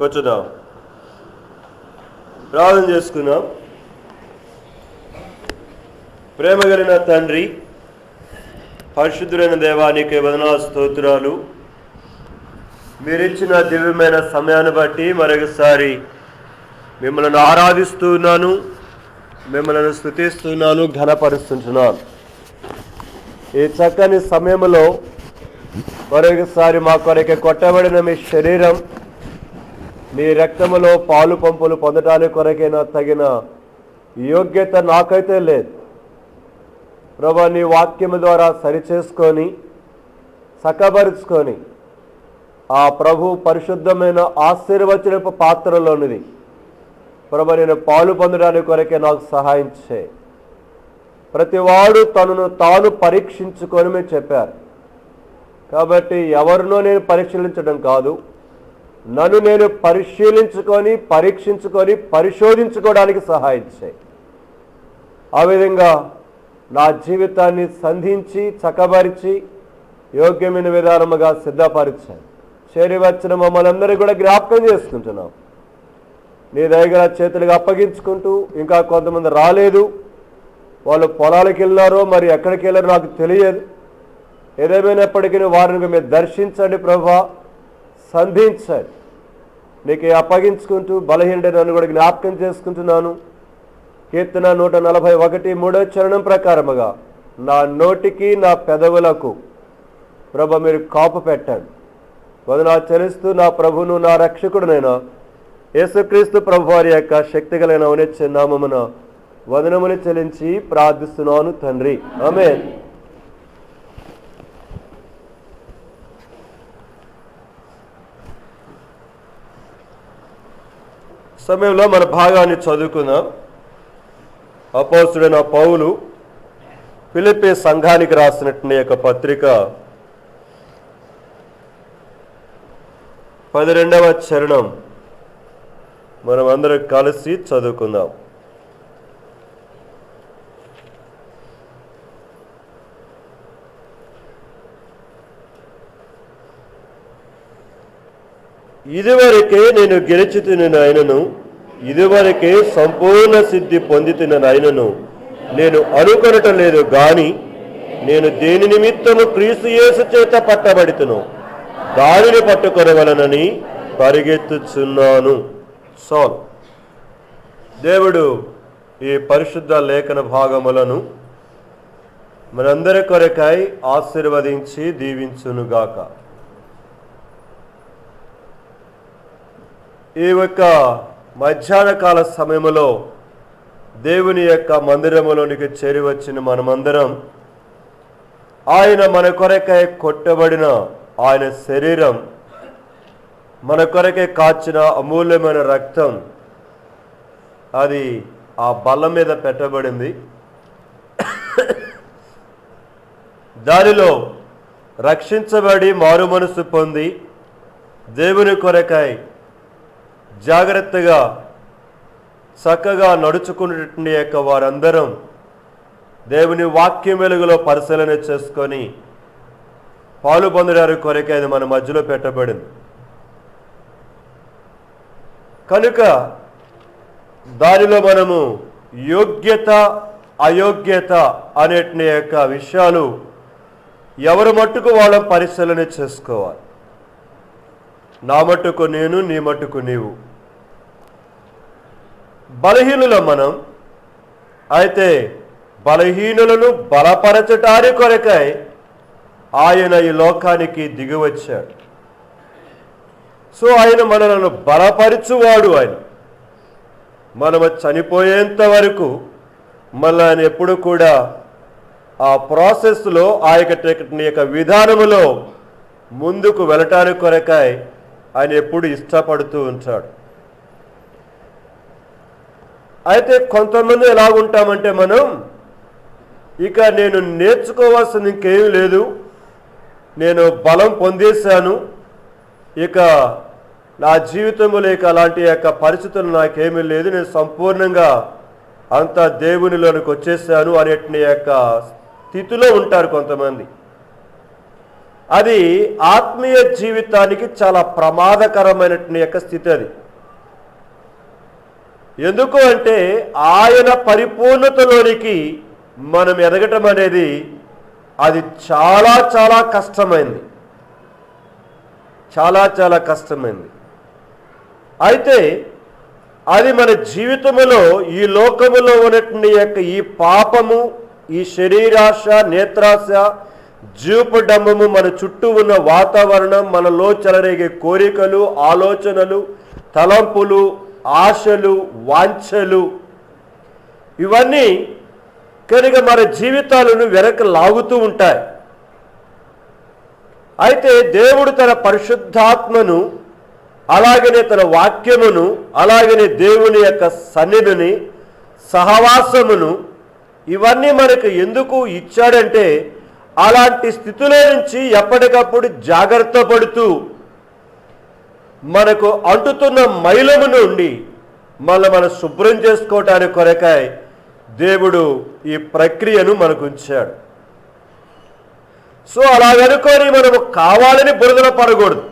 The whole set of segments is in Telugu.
కూర్చుదాం, ప్రార్థన చేసుకుందాం. ప్రేమ కలిగిన తండ్రి, పరిశుద్ధులైన దేవానికి వందనాలు, స్తోత్రాలు. మీరిచ్చిన దివ్యమైన సమయాన్ని బట్టి మరొకసారి మిమ్మల్ని ఆరాధిస్తున్నాను, మిమ్మల్ని స్తుతిస్తున్నాను, ఘనపరుస్తున్నాను. ఈ చక్కని సమయంలో మరొకసారి మా కొరకే కొట్టబడిన మీ శరీరం, మీ రక్తములో పాలు పంపులు పొందడానికి కొరకైనా తగిన యోగ్యత నాకైతే లేదు. ప్రభా, నీ వాక్యము ద్వారా సరిచేసుకొని చక్కబరుచుకొని ఆ ప్రభు పరిశుద్ధమైన ఆశీర్వచనపు పాత్రలోనిది ప్రభా నేను పాలు పొందడానికి కొరకే నాకు సహాయం చేయి. ప్రతివాడు తనను తాను పరీక్షించుకొని మీరు చెప్పారు. కాబట్టి ఎవరినో నేను పరిశీలించడం కాదు, నన్ను నేను పరిశీలించుకొని పరీక్షించుకొని పరిశోధించుకోవడానికి సహాయం చేయి. ఆ విధంగా నా జీవితాన్ని సంధించి చక్కబరిచి యోగ్యమైన విధానముగా సిద్ధపరిచాను. చేరి వచ్చిన మమ్మల్ని అందరూ కూడా జ్ఞాపకం చేసుకుంటున్నాం. నీ దగ్గర చేతులుగా అప్పగించుకుంటూ, ఇంకా కొంతమంది రాలేదు, వాళ్ళు పొలాలకు వెళ్ళారో మరి ఎక్కడికి వెళ్ళారో నాకు తెలియదు. ఏదేమైనప్పటికీ వారిని మీరు దర్శించండి ప్రభా, సంధించండి. నీకు అప్పగించుకుంటూ బలహీనుడైన నన్ను కూడా జ్ఞాపకం చేసుకుంటున్నాను. కీర్తన 141 చరణం ప్రకారముగా నా నోటికి నా పెదవులకు ప్రభ మీరు కాపు పెట్టండి. వందనాలు చెల్లిస్తూ నా ప్రభును నా రక్షకుడునైనా యేసుక్రీస్తు ప్రభు వారి యొక్క శక్తిగలైన ఉన్నత నామమున వందనములు చెల్లించి ప్రార్థిస్తున్నాను తండ్రి, ఆమేన్. సమయంలో మన భాగాన్ని చదువుకుందాం. అపోస్తలుడైన పౌలు ఫిలిప్పీ సంఘానికి రాసినటువంటి యొక్క పత్రిక 12వ చరణం మనం అందరం కలిసి చదువుకుందాం. ఇదివరకే నేను గెలిచితినైనను, ఇదివరకే సంపూర్ణ సిద్ధి పొందితినైనను నేను అనుకొనటం లేదు గాని, నేను దేని నిమిత్తము క్రీస్తు యేసు చేత పట్టబడితును దానిని పట్టుకొనవలనని పరిగెత్తుచున్నాను. దేవుడు ఈ పరిశుద్ధ లేఖన భాగములను మనందరి కొరకై ఆశీర్వదించి దీవించునుగాక. ఈ యొక్క మధ్యాహ్న కాల సమయంలో దేవుని యొక్క మందిరములోనికి చేరి వచ్చిన మనమందరం ఆయన మన కొరకై కొట్టబడిన ఆయన శరీరం, మన కొరకై కాచిన అమూల్యమైన రక్తం, అది ఆ బల్ల మీద పెట్టబడింది. దానిలో రక్షించబడి మారు మనసు పొంది దేవుని కొరకై జాగ్రత్తగా చక్కగా నడుచుకునే యొక్క వారందరం దేవుని వాక్యం వెలుగులో పరిశీలన చేసుకొని పాలు పొందడానికి కొరకే అది మన మధ్యలో పెట్టబడింది. కనుక దానిలో మనము యోగ్యత అయోగ్యత అనేటి యొక్క విషయాలు ఎవరి మట్టుకు వాళ్ళం పరిశీలన చేసుకోవాలి. నా మట్టుకు నేను, నీ మట్టుకు నీవు. బలహీనులం మనం. అయితే బలహీనులను బలపరచటాని కొరకై ఆయన ఈ లోకానికి దిగివచ్చాడు. సో ఆయన మనలను బలపరచువాడు. ఆయన మనము చనిపోయేంత వరకు మళ్ళీ ఆయన ఎప్పుడు కూడా ఆ ప్రాసెస్లో ఆ యొక్క విధానములో ముందుకు వెళ్ళటానికి కొరకై ఆయన ఎప్పుడు ఇష్టపడుతూ ఉంటాడు. అయితే కొంతమంది ఎలాగుంటామంటే, మనం ఇక నేను నేర్చుకోవాల్సింది ఇంకేమీ లేదు, నేను బలం పొందేశాను, ఇక నా జీవితంలో ఇక అలాంటి యొక్క పరిస్థితులు నాకేమీ లేదు, నేను సంపూర్ణంగా అంతా దేవునిలోనికి వచ్చేసాను అనేటి యొక్క స్థితిలో ఉంటారు కొంతమంది. అది ఆత్మీయ జీవితానికి చాలా ప్రమాదకరమైనటువంటి యొక్క స్థితి అది. ఎందుకు అంటే ఆయన పరిపూర్ణతలోనికి మనం ఎదగటం అనేది అది చాలా చాలా కష్టమైంది, చాలా చాలా కష్టమైంది. అయితే అది మన జీవితంలో ఈ లోకములో ఉన్నటువంటి యొక్క ఈ పాపము, ఈ శరీరాశ, నేత్రాశ, జీవపడంబము, మన చుట్టూ ఉన్న వాతావరణం, మనలో చెలరేగే కోరికలు, ఆలోచనలు, తలంపులు, ఆశలు, వాంఛలు, ఇవన్నీ కనుక మన జీవితాలను వెనక్కి లాగుతూ ఉంటాయి. అయితే దేవుడు తన పరిశుద్ధాత్మను, అలాగనే తన వాక్యమును, అలాగనే దేవుని యొక్క సన్నిధిని, సహవాసమును, ఇవన్నీ మనకు ఎందుకు ఇచ్చాడంటే అలాంటి స్థితిలో నుంచి ఎప్పటికప్పుడు జాగ్రత్త పడుతూ మనకు అంటుతున్న మైలము నుండి మనం శుభ్రం చేసుకోవటానికి కొరకై దేవుడు ఈ ప్రక్రియను మనకు ఉంచాడు. సో అలాగనుకొని మనము కావాలని బురదలో పడకూడదు.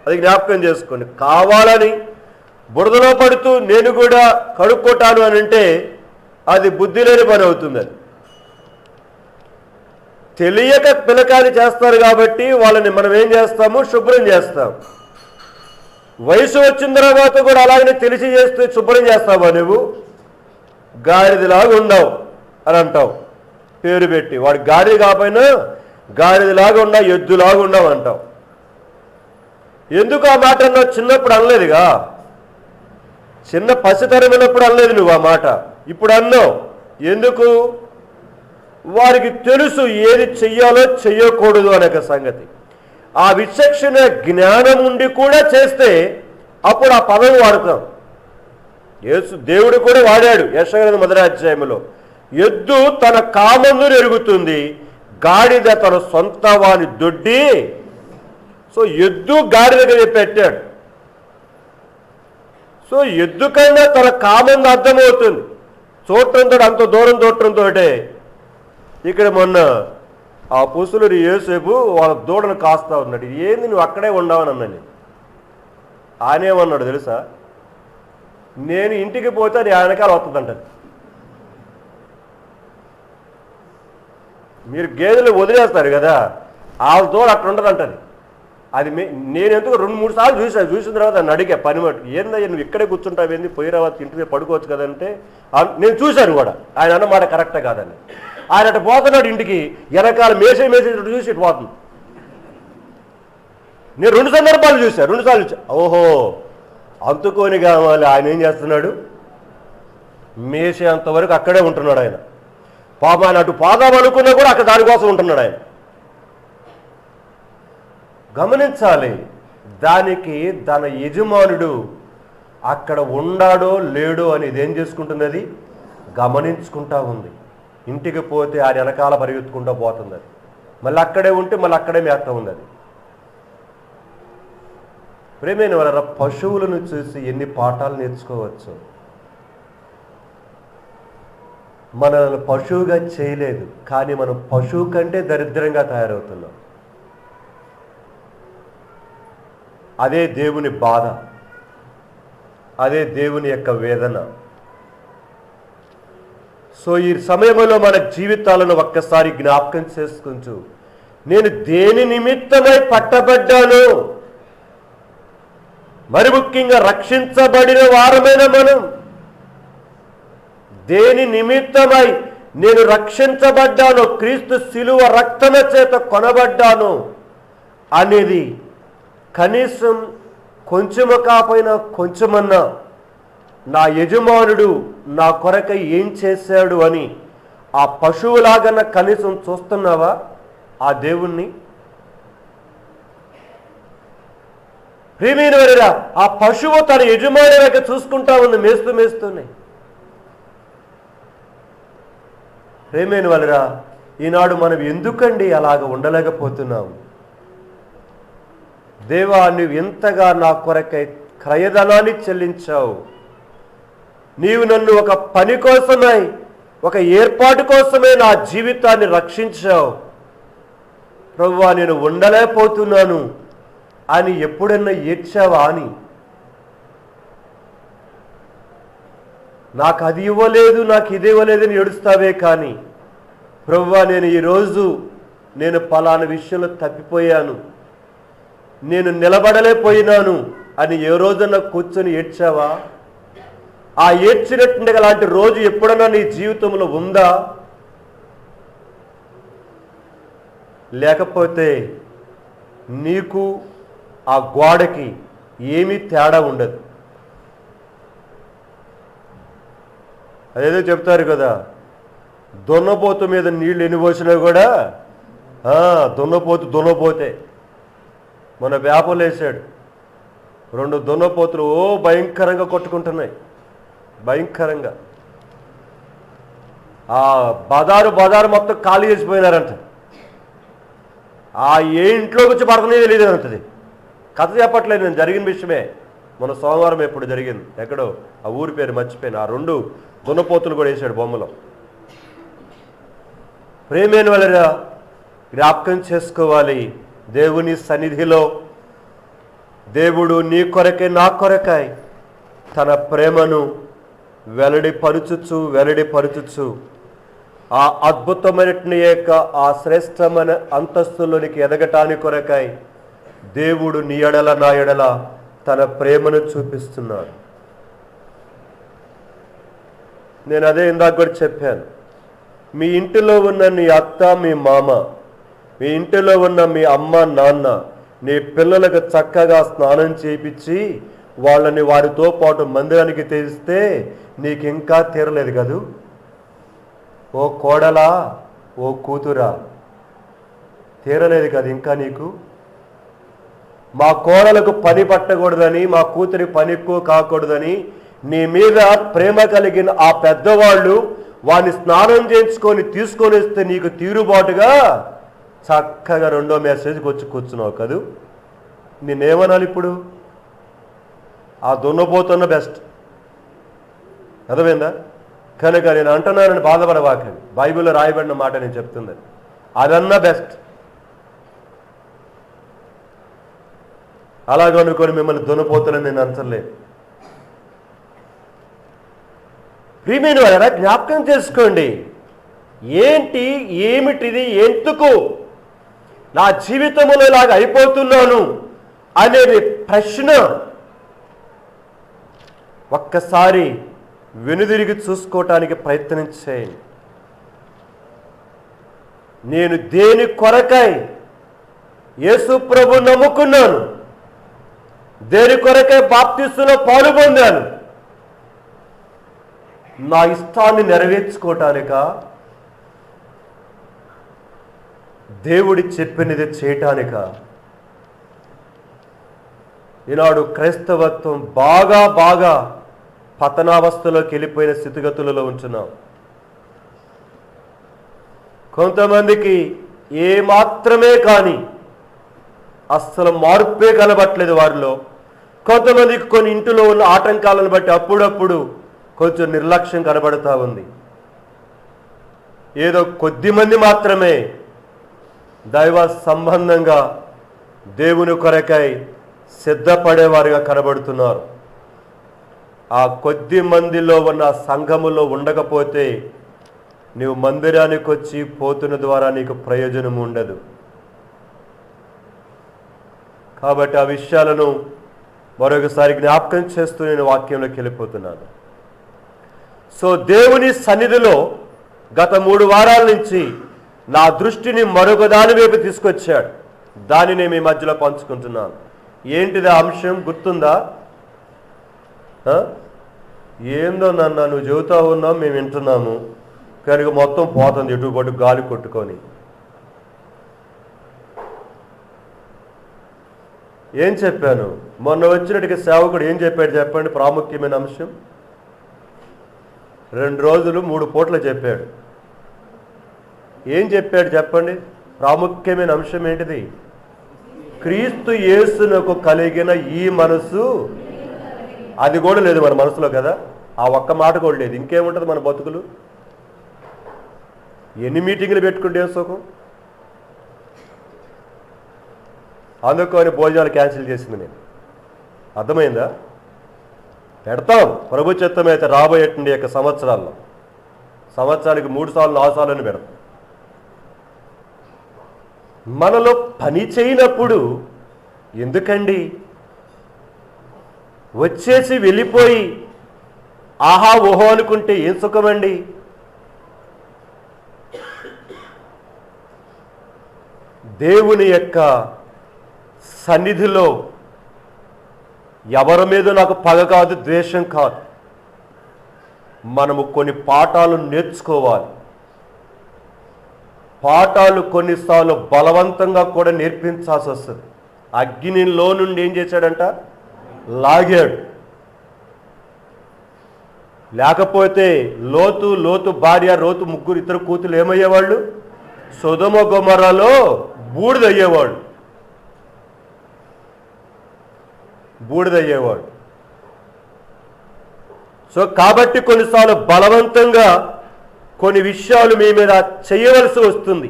అది జ్ఞాపకం చేసుకోండి. కావాలని బురదలో పడుతూ నేను కూడా కడుక్కోటాను అని అంటే అది బుద్ధి లేని పని అవుతుంది. అది తెలియక పిలకాని చేస్తారు కాబట్టి వాళ్ళని మనం ఏం చేస్తాము, శుభ్రం చేస్తాం. వయసు వచ్చిన తర్వాత కూడా అలాగనే తెలిసి చేస్తూ శుభ్రం చేస్తావా నువ్వు? గాడిదలాగా ఉండవు అని అంటావు పేరు పెట్టి. వాడు గాడిద కాకపోయినా గాడిదలాగా ఉండవు, ఎద్దులాగా ఉండవు అంటావు. ఎందుకు ఆ మాట అన్నావు? చిన్నప్పుడు అనలేదుగా, చిన్న పసితరమైనప్పుడు అనలేదు నువ్వు ఆ మాట, ఇప్పుడు అన్నావు. ఎందుకు? వారికి తెలుసు ఏది చెయ్యాలో చెయ్యకూడదు అనే సంగతి. ఆ విచక్షణ జ్ఞానం ఉండి కూడా చేస్తే అప్పుడు ఆ పదం వాడతాం. యేసు దేవుడు కూడా వాడాడు యెషయా 1వ అధ్యాయంలో. ఎద్దు తన కామందును ఎరుగుతుంది, గాడిద తన సొంత వాని దొడ్డి. సో ఎద్దు గాడిదగా పెట్టాడు. సో ఎద్దు కన్నా తన కామంది అర్థమవుతుంది. చూడటంతో అంత దూరం చూడటంతో ఇక్కడ మొన్న ఆ పుసులు యేసేపు వాళ్ళ దూడను కాస్తా ఉన్నాడు. ఏంది నువ్వు అక్కడే ఉండవని అన్నాను. ఆయన ఏమన్నాడు తెలుసా? నేను ఇంటికి పోతే అది వెనకాల వస్తుందంటది. మీరు గేదెలు వదిలేస్తారు కదా, వాళ్ళ దూడ అక్కడ ఉండదంటది. అది నేను ఎందుకు 2-3 సార్లు చూసిన తర్వాత నన్ను అడిగా పని మట్టు, ఏందయ్యా నువ్వు ఇక్కడే కూర్చుంటావు, ఏంది పోయి రావద్దు, ఇంటి మీద పడుకోవచ్చు కదంటే నేను చూశాను కూడా ఆయన అన్నమాట కరెక్టే కాదని. ఆయన అటు పోతున్నాడు ఇంటికి, వెనకాల మేసే చూసి ఇటు పోతుంది. నేను 2 సందర్భాలు చూశాను, 2 సార్లు చూసా. ఓహో అంతుకొని కావాలి. ఆయన ఏం చేస్తున్నాడు? మేసేంతవరకు అక్కడే ఉంటున్నాడు ఆయన. పాపం ఆయన అటు పోదాం అనుకున్నా కూడా అక్కడ దానికోసం ఉంటున్నాడు ఆయన. గమనించాలి, దానికి తన యజమానుడు అక్కడ ఉండాడో లేడో అని ఇదేం చేసుకుంటున్నది, గమనించుకుంటా ఉంది. ఇంటికి పోతే ఆయన వెనకాల పరిగెత్తుకుంటూ పోతుంది. అది మళ్ళీ అక్కడే ఉంటే మళ్ళీ అక్కడే మేస్తా ఉంది. అది ప్రేమైన వాళ్ళ పశువులను చూసి ఎన్ని పాఠాలు నేర్చుకోవచ్చు. మనల్ని పశువుగా చేయలేదు, కానీ మనం పశువు కంటే దరిద్రంగా తయారవుతున్నాం. అదే దేవుని బాధ, అదే దేవుని యొక్క వేదన. సో ఈ సమయంలో మన జీవితాలను ఒక్కసారి జ్ఞాపకం చేసుకుంటూ, నేను దేని నిమిత్తమై పట్టబడ్డాను, మరి ముఖ్యంగా రక్షించబడిన వారమైన మనం దేని నిమిత్తమై నేను రక్షించబడ్డాను, క్రీస్తు శిలువ రక్తమ చేత కొనబడ్డాను అనేది కనీసం కొంచెము కాపోయినా కొంచెమన్నా నా యజమానుడు నా కొరకై ఏం చేశాడు అని ఆ పశువులాగన్నా కనీసం చూస్తున్నావా ఆ దేవుణ్ణి? ప్రియమైన వారేరా, ఆ పశువు తన యజమాని వైపు చూసుకుంటా ఉంది, మేస్తూనే. ప్రియమైన వారేరా, ఈనాడు మనం ఎందుకండి అలాగ ఉండలేకపోతున్నాం? దేవా, నువ్వు ఎంతగా నా కొరకై క్రయధనాన్ని చెల్లించావు. నీవు నన్ను ఒక పని కోసమై, ఒక ఏర్పాటు కోసమే నా జీవితాన్ని రక్షించావు. ప్రభువా నేను ఉండలేకపోతున్నాను అని ఎప్పుడన్నా ఏడ్చావా అని? నాకు అది ఇవ్వలేదు, నాకు ఇది ఇవ్వలేదని ఏడుస్తావే కానీ ప్రభువా నేను పలానా విషయంలో తప్పిపోయాను, నేను నిలబడలేకపోయినాను అని ఏ రోజన్నా కూర్చొని ఏడ్చావా? ఆ ఏడ్చినట్టు అలాంటి రోజు ఎప్పుడన్నా నీ జీవితంలో ఉందా? లేకపోతే నీకు ఆ గోడకి ఏమీ తేడా ఉండదు. అదేదో చెప్తారు కదా, దున్నపోతు మీద నీళ్ళు ఎన్ని పోసినా కూడా దున్నపోతే మన వేపలు వేసాడు, 2 దున్నపోతులు భయంకరంగా కొట్టుకుంటున్నాయి, భయంకరంగా. ఆ బజారు మొత్తం ఖాళీ చేసిపోయినారంట. ఆ ఏ ఇంట్లోకి వచ్చి పడుతుందో తెలియదు అంటది. కథ చెప్పట్లేదు నేను, జరిగిన విషయమే. మన సోమవారం ఎప్పుడు జరిగింది, ఎక్కడో ఆ ఊరి పేరు మర్చిపోయిన. ఆ 2 దున్నపోతులు కూడా వేసాడు బొమ్మలో. ప్రేమైన వాళ్ళరా, జ్ఞాపకం చేసుకోవాలి, దేవుని సన్నిధిలో దేవుడు నీ కొరకే నా కొరకాయ తన ప్రేమను వెల్లడిపరుచుచు ఆ అద్భుతమైన ఆ శ్రేష్టమైన అంతస్తులోనికి ఎదగటానికి కొరకాయ దేవుడు నీ ఎడల నా ఎడల తన ప్రేమను చూపిస్తున్నాడు. నేను అదే ఇందాక కూడా చెప్పాను. మీ ఇంటిలో ఉన్న నీ అత్త, మీ మామ, మీ ఇంటిలో ఉన్న మీ అమ్మ, నాన్న నీ పిల్లలకు చక్కగా స్నానం చేయించి వాళ్ళని వారితో పాటు మందిరానికి తెస్తే నీకు ఇంకా తీరలేదు కదూ? ఓ కోడలా, ఓ కూతురా, తీరలేదు కదా ఇంకా నీకు? మా కోడలకు పని పట్టకూడదని, మా కూతురి పని ఎక్కువ కాకూడదని నీ మీద ప్రేమ కలిగిన ఆ పెద్దవాళ్ళు వాడిని స్నానం చేయించుకొని తీసుకొని వస్తే నీకు తీరుబాటుగా చక్కగా 2వ మెసేజ్కి వచ్చి కూర్చున్నావు కదూ? నేనేమనాలి ఇప్పుడు? ఆ దున్నపోతున్న బెస్ట్, అర్థమైందా? కనుక నేను అంటున్నానని బాధపడవాకండి, బైబిల్లో రాయబడిన మాట నేను చెప్తుంది, అదన్నా బెస్ట్. అలాగనుకొని మిమ్మల్ని దున్నపోతులని నేను అంచలేదు. ప్రియమైన వారా, జ్ఞాపకం చేసుకోండి, ఏమిటిది, ఎందుకు నా జీవితంలో ఇలాగ అయిపోతున్నాను అనేది ప్రశ్న ఒక్కసారి వెనుదిరిగి చూసుకోవటానికి ప్రయత్నం చేయండి. నేను దేని కొరకై యేసు ప్రభు నమ్ముకున్నాను, దేని కొరకై బాప్తిస్మలో పాల్గొన్నాను? నా ఇష్టాన్ని నెరవేర్చుకోవటానిక, దేవుడి చెప్పినది చేయటానిక? ఈనాడు క్రైస్తవత్వం బాగా పతనావస్థలోకి వెళ్ళిపోయిన స్థితిగతులలో ఉంటున్నాం. కొంతమందికి ఏ మాత్రమే కానీ అస్సలు మార్పే కనబట్టలేదు వారిలో. కొంతమందికి కొన్ని ఇంటిలో ఉన్న ఆటంకాలను బట్టి అప్పుడప్పుడు కొంచెం నిర్లక్ష్యం కనబడుతూ ఉంది. ఏదో కొద్దిమంది మాత్రమే దైవ సంబంధంగా దేవుని కొరకై సిద్ధపడేవారుగా కనబడుతున్నారు. ఆ కొద్ది మందిలో ఉన్న సంఘములో ఉండకపోతే నీవు మందిరానికి వచ్చి పోతున్న ద్వారా నీకు ప్రయోజనం ఉండదు. కాబట్టి ఆ విషయాలను మరొకసారి జ్ఞాపకం చేస్తూ నేను వాక్యంలోకి వెళ్ళిపోతున్నాను. సో దేవుని సన్నిధిలో గత 3 వారాల నుంచి నా దృష్టిని మరొక దాని వైపు తీసుకొచ్చాడు. దానిని మీ మధ్యలో పంచుకుంటున్నాను. ఏంటిది ఆ అంశం గుర్తుందా? ఏందో నన్ను నువ్వు చెబుతా ఉన్నావు, మేము వింటున్నాము, కనుక మొత్తం పోతుంది ఎటుపాటు గాలి కొట్టుకొని. ఏం చెప్పాను? మొన్న వచ్చినట్టుగా సేవకుడు ఏం చెప్పాడు చెప్పండి? ప్రాముఖ్యమైన అంశం 2 రోజులు 3 పూటలు చెప్పాడు. ఏం చెప్పాడు చెప్పండి? ప్రాముఖ్యమైన అంశం ఏంటిది? క్రీస్తు యేసునకు కలిగిన ఈ మనసు. అది కూడా లేదు మన మనసులో కదా, ఆ ఒక్క మాట కూడా లేదు. ఇంకేముంటుంది మన బతుకులు? ఎన్ని మీటింగులు పెట్టుకుంటే సుఖం? అందుకని భోజనాలు క్యాన్సిల్ చేసింది నేను. అర్థమైందా? పెడతాం ప్రభు చిత్తమైతే రాబోయేటువంటి యొక్క సంవత్సరాల్లో, సంవత్సరానికి 3 సార్లు 4 సార్లు పెడతాం. మనలో పని చేయనప్పుడు ఎందుకండి వచ్చేసి వెళ్ళిపోయి ఆహా ఓహో అనుకుంటే ఏం సుఖమండి? దేవుని యొక్క సన్నిధిలో ఎవరి మీద నాకు పగ కాదు, ద్వేషం కాదు. మనము కొన్ని పాఠాలు నేర్చుకోవాలి. పాఠాలు కొన్నిసార్లు బలవంతంగా కూడా నేర్పించాల్సి వస్తుంది. అగ్నిలో నుండి ఏం చేశాడంట? లాగాడు. లేకపోతే లోతు భార్య, ముగ్గురు ఇద్దరు కూతురు ఏమయ్యేవాళ్ళు? సొదొమ గొమొర్రాలో బూడిదయ్యేవాడు. సో కాబట్టి కొన్నిసార్లు బలవంతంగా కొన్ని విషయాలు మీ మీద చేయవలసి వస్తుంది.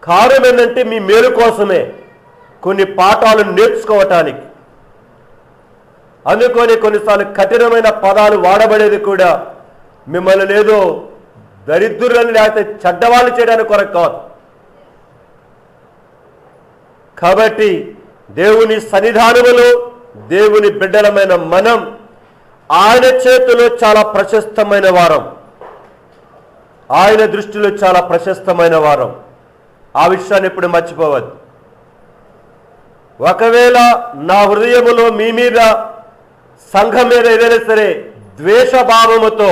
కారణం ఏంటంటే మీ మేలు కోసమే, కొన్ని పాఠాలు నేర్చుకోవటానికి. అందుకని కొన్నిసార్లు కఠినమైన పదాలు వాడబడేది కూడా మిమ్మల్ని ఏదో దరిద్రులను లేకపోతే చెడ్డవాళ్ళు చేయడానికి కొరకు కాదు. కాబట్టి దేవుని సన్నిధానములో దేవుని బిడ్డలమైన మనం ఆయన చేతిలో చాలా ప్రశస్తమైన వారం, ఆయన దృష్టిలో చాలా ప్రశస్తమైన వారం. ఆ విషయాన్ని ఎప్పుడు మర్చిపోవద్దు. ఒకవేళ నా హృదయములో మీ మీద, సంఘం మీద ఏదైనా సరే ద్వేషభావముతో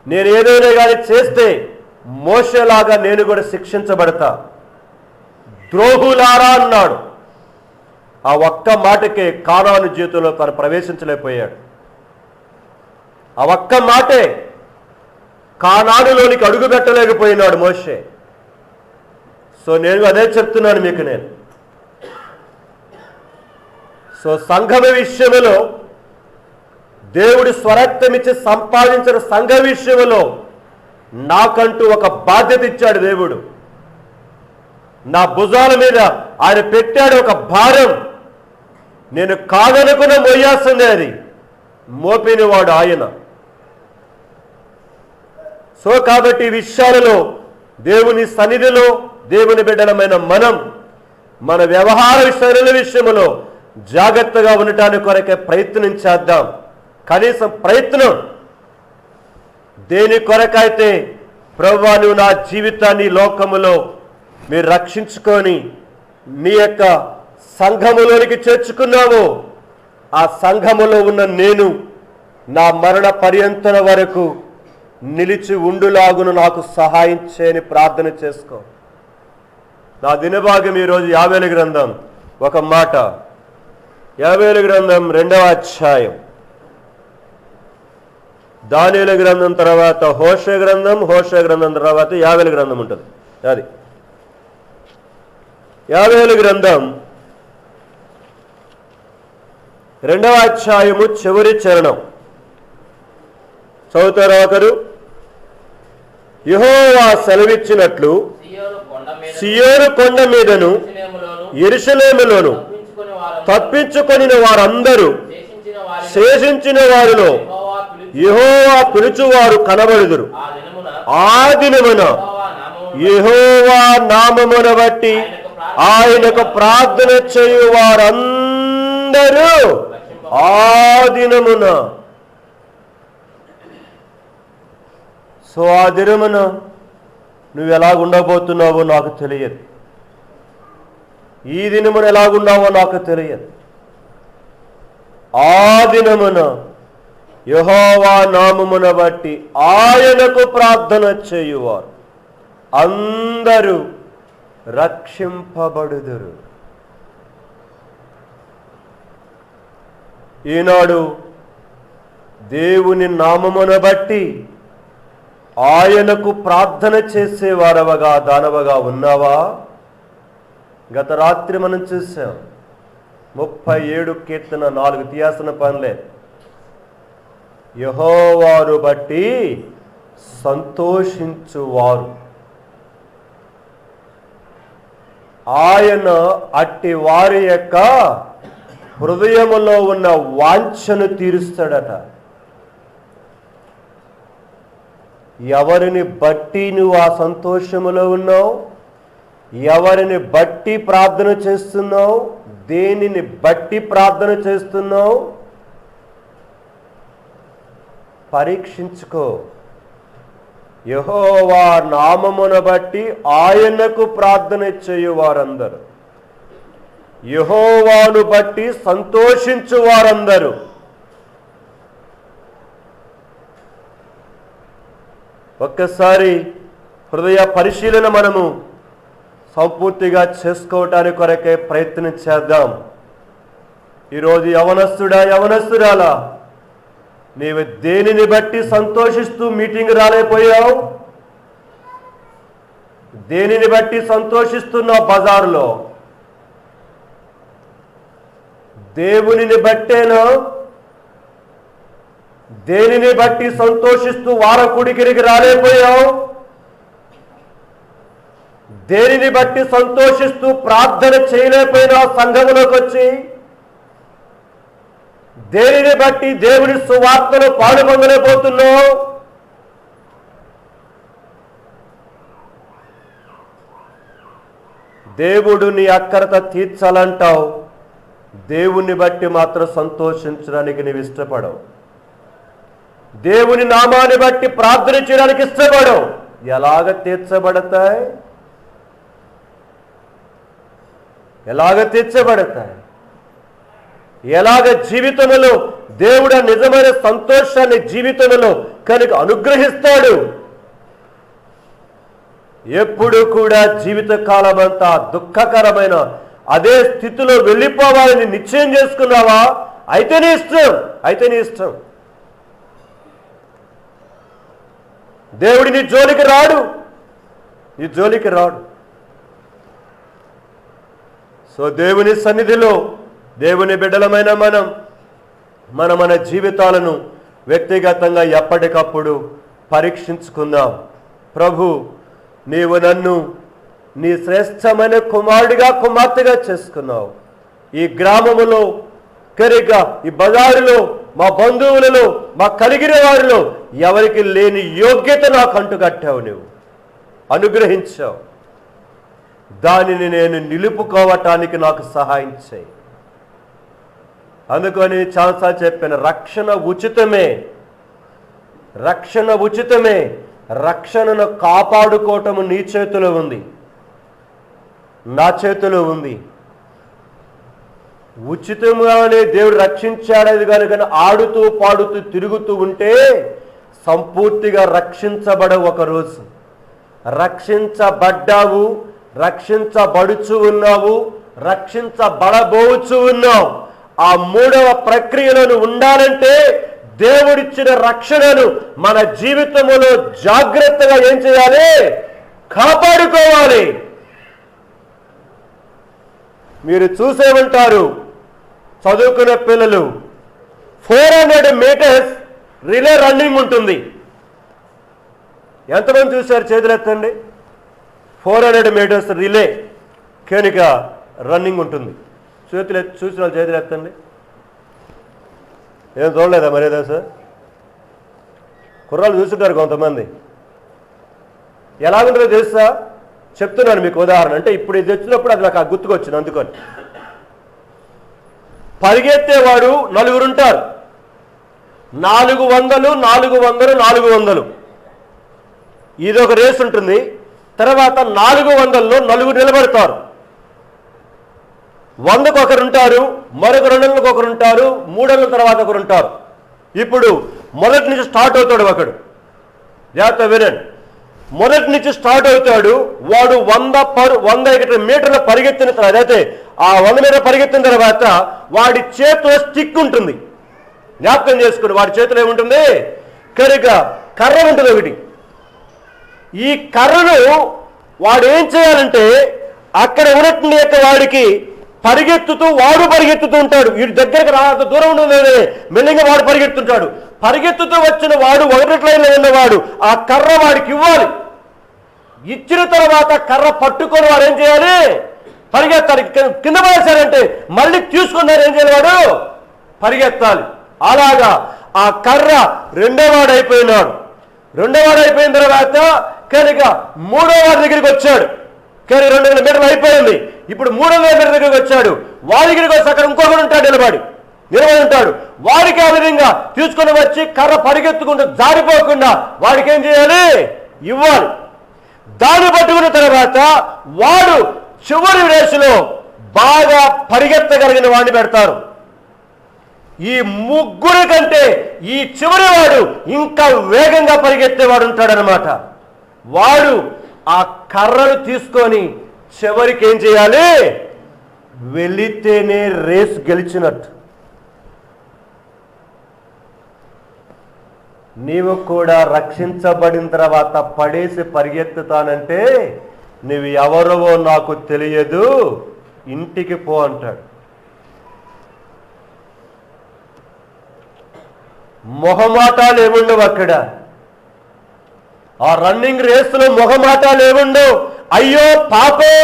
నేను ఏదైనా కానీ చేస్తే మోషేలాగా నేను కూడా శిక్షించబడతా. ద్రోహులారా అన్నాడు. ఆ ఒక్క మాటకే కానాను జీవితంలో తను ప్రవేశించలేకపోయాడు. ఆ ఒక్క మాటే కానానులోనికి అడుగు పెట్టలేకపోయినాడు మోషే. సో నేను అదే చెప్తున్నాను మీకు నేను. సో సంఘం విషయంలో దేవుడు స్వరక్తమిచ్చి సంపాదించిన సంఘ విషయంలో నాకంటూ ఒక బాధ్యత ఇచ్చాడు దేవుడు. నా భుజాల మీద ఆయన పెట్టాడు ఒక భారం. నేను కాదనుకున్న మోయాల్సిందే, అది మోపినవాడు ఆయన. సో కాబట్టి ఈ విషయాలలో దేవుని సన్నిధిలో దేవుని బిడ్డలమైన మనం మన వ్యవహార శరీర విషయంలో జాగ్రత్తగా ఉండటానికి కొరకే ప్రయత్నం చేద్దాం. కనీసం ప్రయత్నం. దేని కొరకైతే ప్రభువా నువ్వు నా జీవితాన్ని లోకములో మీరు రక్షించుకొని నీ యొక్క సంఘములోనికి చేర్చుకున్నావు, ఆ సంఘములో ఉన్న నేను నా మరణ పర్యంతన వరకు నిలిచి ఉండులాగును నాకు సహాయం చేయని ప్రార్థన చేసుకో. నా దినభాగం ఈరోజు యావేలు గ్రంథం ఒక మాట, యావేలు గ్రంథం 2వ అధ్యాయం, దానియేలు గ్రంథం తర్వాత హోషే గ్రంథం, హోషే గ్రంథం తర్వాత యావేలు గ్రంథం ఉంటుంది. అది యావేలు గ్రంథం 2వ అధ్యాయము చివరి చరణం చదువుతారు ఒకరు. యెహోవా సెలవిచ్చినట్లు సియోను కొండ మీదను యెరూషలేములోను తప్పించుకొనిన వారందరూ శేషించిన వారిలో యెహోవా పిలుచువారు కనబడుదురు. ఆ దినమున యెహోవా నామమును బట్టి ఆయనకు ప్రార్థన చేయు వారందరూ ఆ దినమున. సో ఆ దినమున నువ్వు ఎలాగుండబోతున్నావో నాకు తెలియదు. ఈ దినమున ఎలాగున్నావో నాకు తెలియదు. ఆ దినమున యెహోవా నామమును బట్టి ఆయనకు ప్రార్థన చేయువారు అందరూ రక్షింపబడుదురు. ఈనాడు దేవుని నామమును బట్టి ఆయనకు ప్రార్థన చేసేవారవగా దానవగా ఉన్నావా? గత రాత్రి మనం చూసాం 37 కీర్తన 4 తీయాల్సిన పనిలే. యెహోవాను బట్టి సంతోషించువారు. ఆయన అట్టి వారి యొక్క హృదయములో ఉన్న వాంఛను తీరుస్తాడట. ఎవరిని బట్టి నువ్వు ఆ సంతోషములో ఉన్నావు? ఎవరిని బట్టి ప్రార్థన చేస్తున్నావు? దేనిని బట్టి ప్రార్థన చేస్తున్నావు? పరీక్షించుకో. యెహోవా నామమును బట్టి ఆయనకు ప్రార్థన చేయు వారందరూ, యెహోవాను బట్టి సంతోషించు వారందరూ. ఒక్కసారి హృదయ పరిశీలన మనము సంపూర్తిగా చేసుకోవటానికి కొరకే ప్రయత్నం చేద్దాం. ఈరోజు యవనస్తుడా, యవనస్తురాలా, నీవు దేనిని బట్టి సంతోషిస్తూ మీటింగ్ రాలేకపోయావు? దేనిని బట్టి సంతోషిస్తున్నావు బజారులో? దేవునిని బట్టేనా? దేనిని బట్టి సంతోషిస్తూ వారకుడికి రాలేకపోయావు? దేనిని బట్టి సంతోషిస్తూ ప్రార్థన చేయలేకపోయినావు సంఘములోకి వచ్చి? దేనిని బట్టి దేవుని సువార్తలో పాలుపొందలేకపోతున్నావు? దేవుడు నీ అక్కరత తీర్చాలంటావు, దేవుని బట్టి మాత్రం సంతోషించడానికి నీవు ఇష్టపడవు. దేవుని నామాన్ని బట్టి ప్రార్థన చేయడానికి ఇష్టపడవు. ఎలాగ తీర్చబడతాయి? ఎలాగ తీర్చబడతాయి? ఎలాగ జీవితంలో దేవుడు నిజమైన సంతోషాన్ని జీవితంలో కనుక అనుగ్రహిస్తాడు? ఎప్పుడు కూడా జీవిత కాలం అంతా దుఃఖకరమైన అదే స్థితిలో వెళ్ళిపోవాలని నిశ్చయం చేసుకున్నావా? అయితే నీ ఇష్టం, అయితే నీ ఇష్టం. దేవుడి నీ జోలికి రాడు, నీ జోలికి రాడు. సో దేవుని సన్నిధిలో దేవుని బిడ్డలమైన మన జీవితాలను వ్యక్తిగతంగా ఎప్పటికప్పుడు పరీక్షించుకుందాం. ప్రభు, నీవు నన్ను నీ శ్రేష్టమైన కుమారుడిగా, కుమార్తెగా చేసుకున్నావు. ఈ గ్రామములో కరిగా, ఈ బజారులో, మా బంధువులలో, మా కలిగిన వారిలో ఎవరికి లేని యోగ్యత నాకు అంటుకట్టావు, నువ్వు అనుగ్రహించావు. దానిని నేను నిలుపుకోవటానికి నాకు సహాయం చేయి. అందుకని చాలాసార్లు చెప్పాను, రక్షణ ఉచితమే, రక్షణ ఉచితమే. రక్షణను కాపాడుకోవటము నీ చేతిలో ఉంది, నా చేతిలో ఉంది. ఉచితంగానే దేవుడు రక్షించాడేది కనుక ఆడుతూ పాడుతూ తిరుగుతూ ఉంటే సంపూర్తిగా రక్షించబడవు. ఒకరోజు రక్షించబడ్డావు, రక్షించబడుచు ఉన్నావు, రక్షించబడబోచు ఉన్నావు. ఆ మూడవ ప్రక్రియలను ఉండాలంటే దేవుడిచ్చిన రక్షణను మన జీవితంలో జాగ్రత్తగా ఏం చేయాలి? కాపాడుకోవాలి. మీరు చూసే ఉంటారు, చదువుకునే పిల్లలు 400 మీటర్స్ రిలే రన్నింగ్ ఉంటుంది. ఎంతమంది చూశారు? చేతులు ఎత్తండి. 400 మీటర్స్ రిలే కనుక రన్నింగ్ ఉంటుంది. చేతులు చూసిన వాళ్ళు చేతులు ఎత్తండి. ఏం చూడలేదా మరేదా సార్? కుర్రాళ్ళు చూస్తుంటారు కొంతమంది. ఎలాగుంటుందో తెలుసా? చెప్తున్నాను మీకు ఉదాహరణ. అంటే ఇప్పుడు ఇది వచ్చినప్పుడు అది నాకు గుర్తుకొచ్చింది. అందుకని పరిగెత్తేవాడు 4 ఉంటారు. 400, 400, 400. ఇది ఒక రేస్ ఉంటుంది. తర్వాత 400లో 4 నిలబడతారు. 100కు ఒకరు ఉంటారు, మరొక 200లకు ఒకరు ఉంటారు, 300 తర్వాత ఒకరు ఉంటారు. ఇప్పుడు మొదటి నుంచి స్టార్ట్ అవుతాడు ఒకడు. జాగ్రత్త వినండి. మొదటి నుంచి స్టార్ట్ అవుతాడు. వాడు 100 మీటర్ల పరిగెత్తిన తర్వాత, అయితే ఆ 100 మీటర్ పరిగెత్తిన తర్వాత వాడి చేతిలో స్టిక్ ఉంటుంది. జ్ఞాపకం చేసుకుని, వాడి చేతిలో ఏముంటుంది? కర్ర ఉంటుంది ఒకటి. ఈ కర్రను వాడు ఏం చేయాలంటే అక్కడ ఉన్నట్టు యొక్క వాడికి వాడు పరిగెత్తుతూ ఉంటాడు. వీడి దగ్గరకు రాత దూరం ఉండదు, మెల్లిగా వాడు పరిగెత్తుంటాడు. పరిగెత్తుతూ వచ్చిన వాడు ఒకటి లైన్లో ఉన్నవాడు ఆ కర్ర వాడికి ఇవ్వాలి. ఇచ్చిన తర్వాత కర్ర పట్టుకొని వాడు ఏం చేయాలి? పరిగెత్తాలి. కింద పడేశారంటే మళ్ళీ తీసుకున్నారు, ఏం చేయాలి వాడు? పరిగెత్తాలి. అలాగా ఆ కర్ర రెండోవాడు అయిపోయినాడు. రెండోవాడు అయిపోయిన తర్వాత కనుక మూడో వాడి దగ్గరికి వచ్చాడు. కానీ 200 మీటర్లు అయిపోయింది. ఇప్పుడు 300 మీటర్ల దగ్గరికి వచ్చాడు. వాడి దగ్గరికి వచ్చి అక్కడ ఇంకొకరు ఉంటాడు, నిలబడి ఉంటాడు. వాడికి ఆ విధంగా తీసుకుని వచ్చి కర్ర పరిగెత్తుకుంటూ జారిపోకుండా వాడికి ఏం చేయాలి? ఇవ్వాలి. దాన్ని పట్టుకున్న తర్వాత వాడు చివరి రేసులో బాగా పరిగెత్తగలిగిన వాడిని పెడతారు. ఈ ముగ్గురి కంటే ఈ చివరి వాడు ఇంకా వేగంగా పరిగెత్తేవాడు ఉంటాడనమాట. వాడు ఆ కర్రను తీసుకొని చివరికి ఏం చేయాలి? వెళితేనే రేసు గెలిచినట్టు. నీవు కూడా రక్షించబడిన తర్వాత పడేసి పరిగెత్తుతానంటే నువ్వు ఎవరవో నాకు తెలియదు, ఇంటికి పో అంటాడు. మొహమాటాలు ఏముండవు అక్కడ. ఆ రన్నింగ్ రేసులో మొహమాటాలు ఏముండవు. అయ్యో పాపం,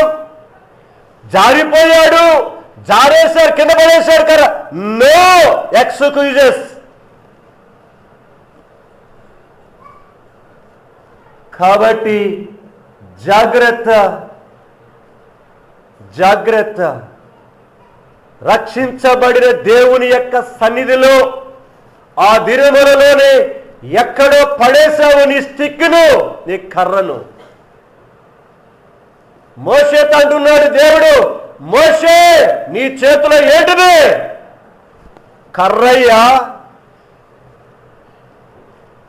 జారిపోయాడు, జారేశారు, కింద పడేశారు కదా, నో ఎక్స్క్యూజెస్. కాబట్టి జాగ్రత్త, జాగ్రత్త. రక్షించబడిన దేవుని యొక్క సన్నిధిలో ఆ దినములలోనే ఎక్కడో పడేశావు నీ స్టిక్ను, నీ కర్రను. మోషేతో అంటున్నాడు దేవుడు, మోషే నీ చేతిలో ఏంటిది? కర్రయ్యా,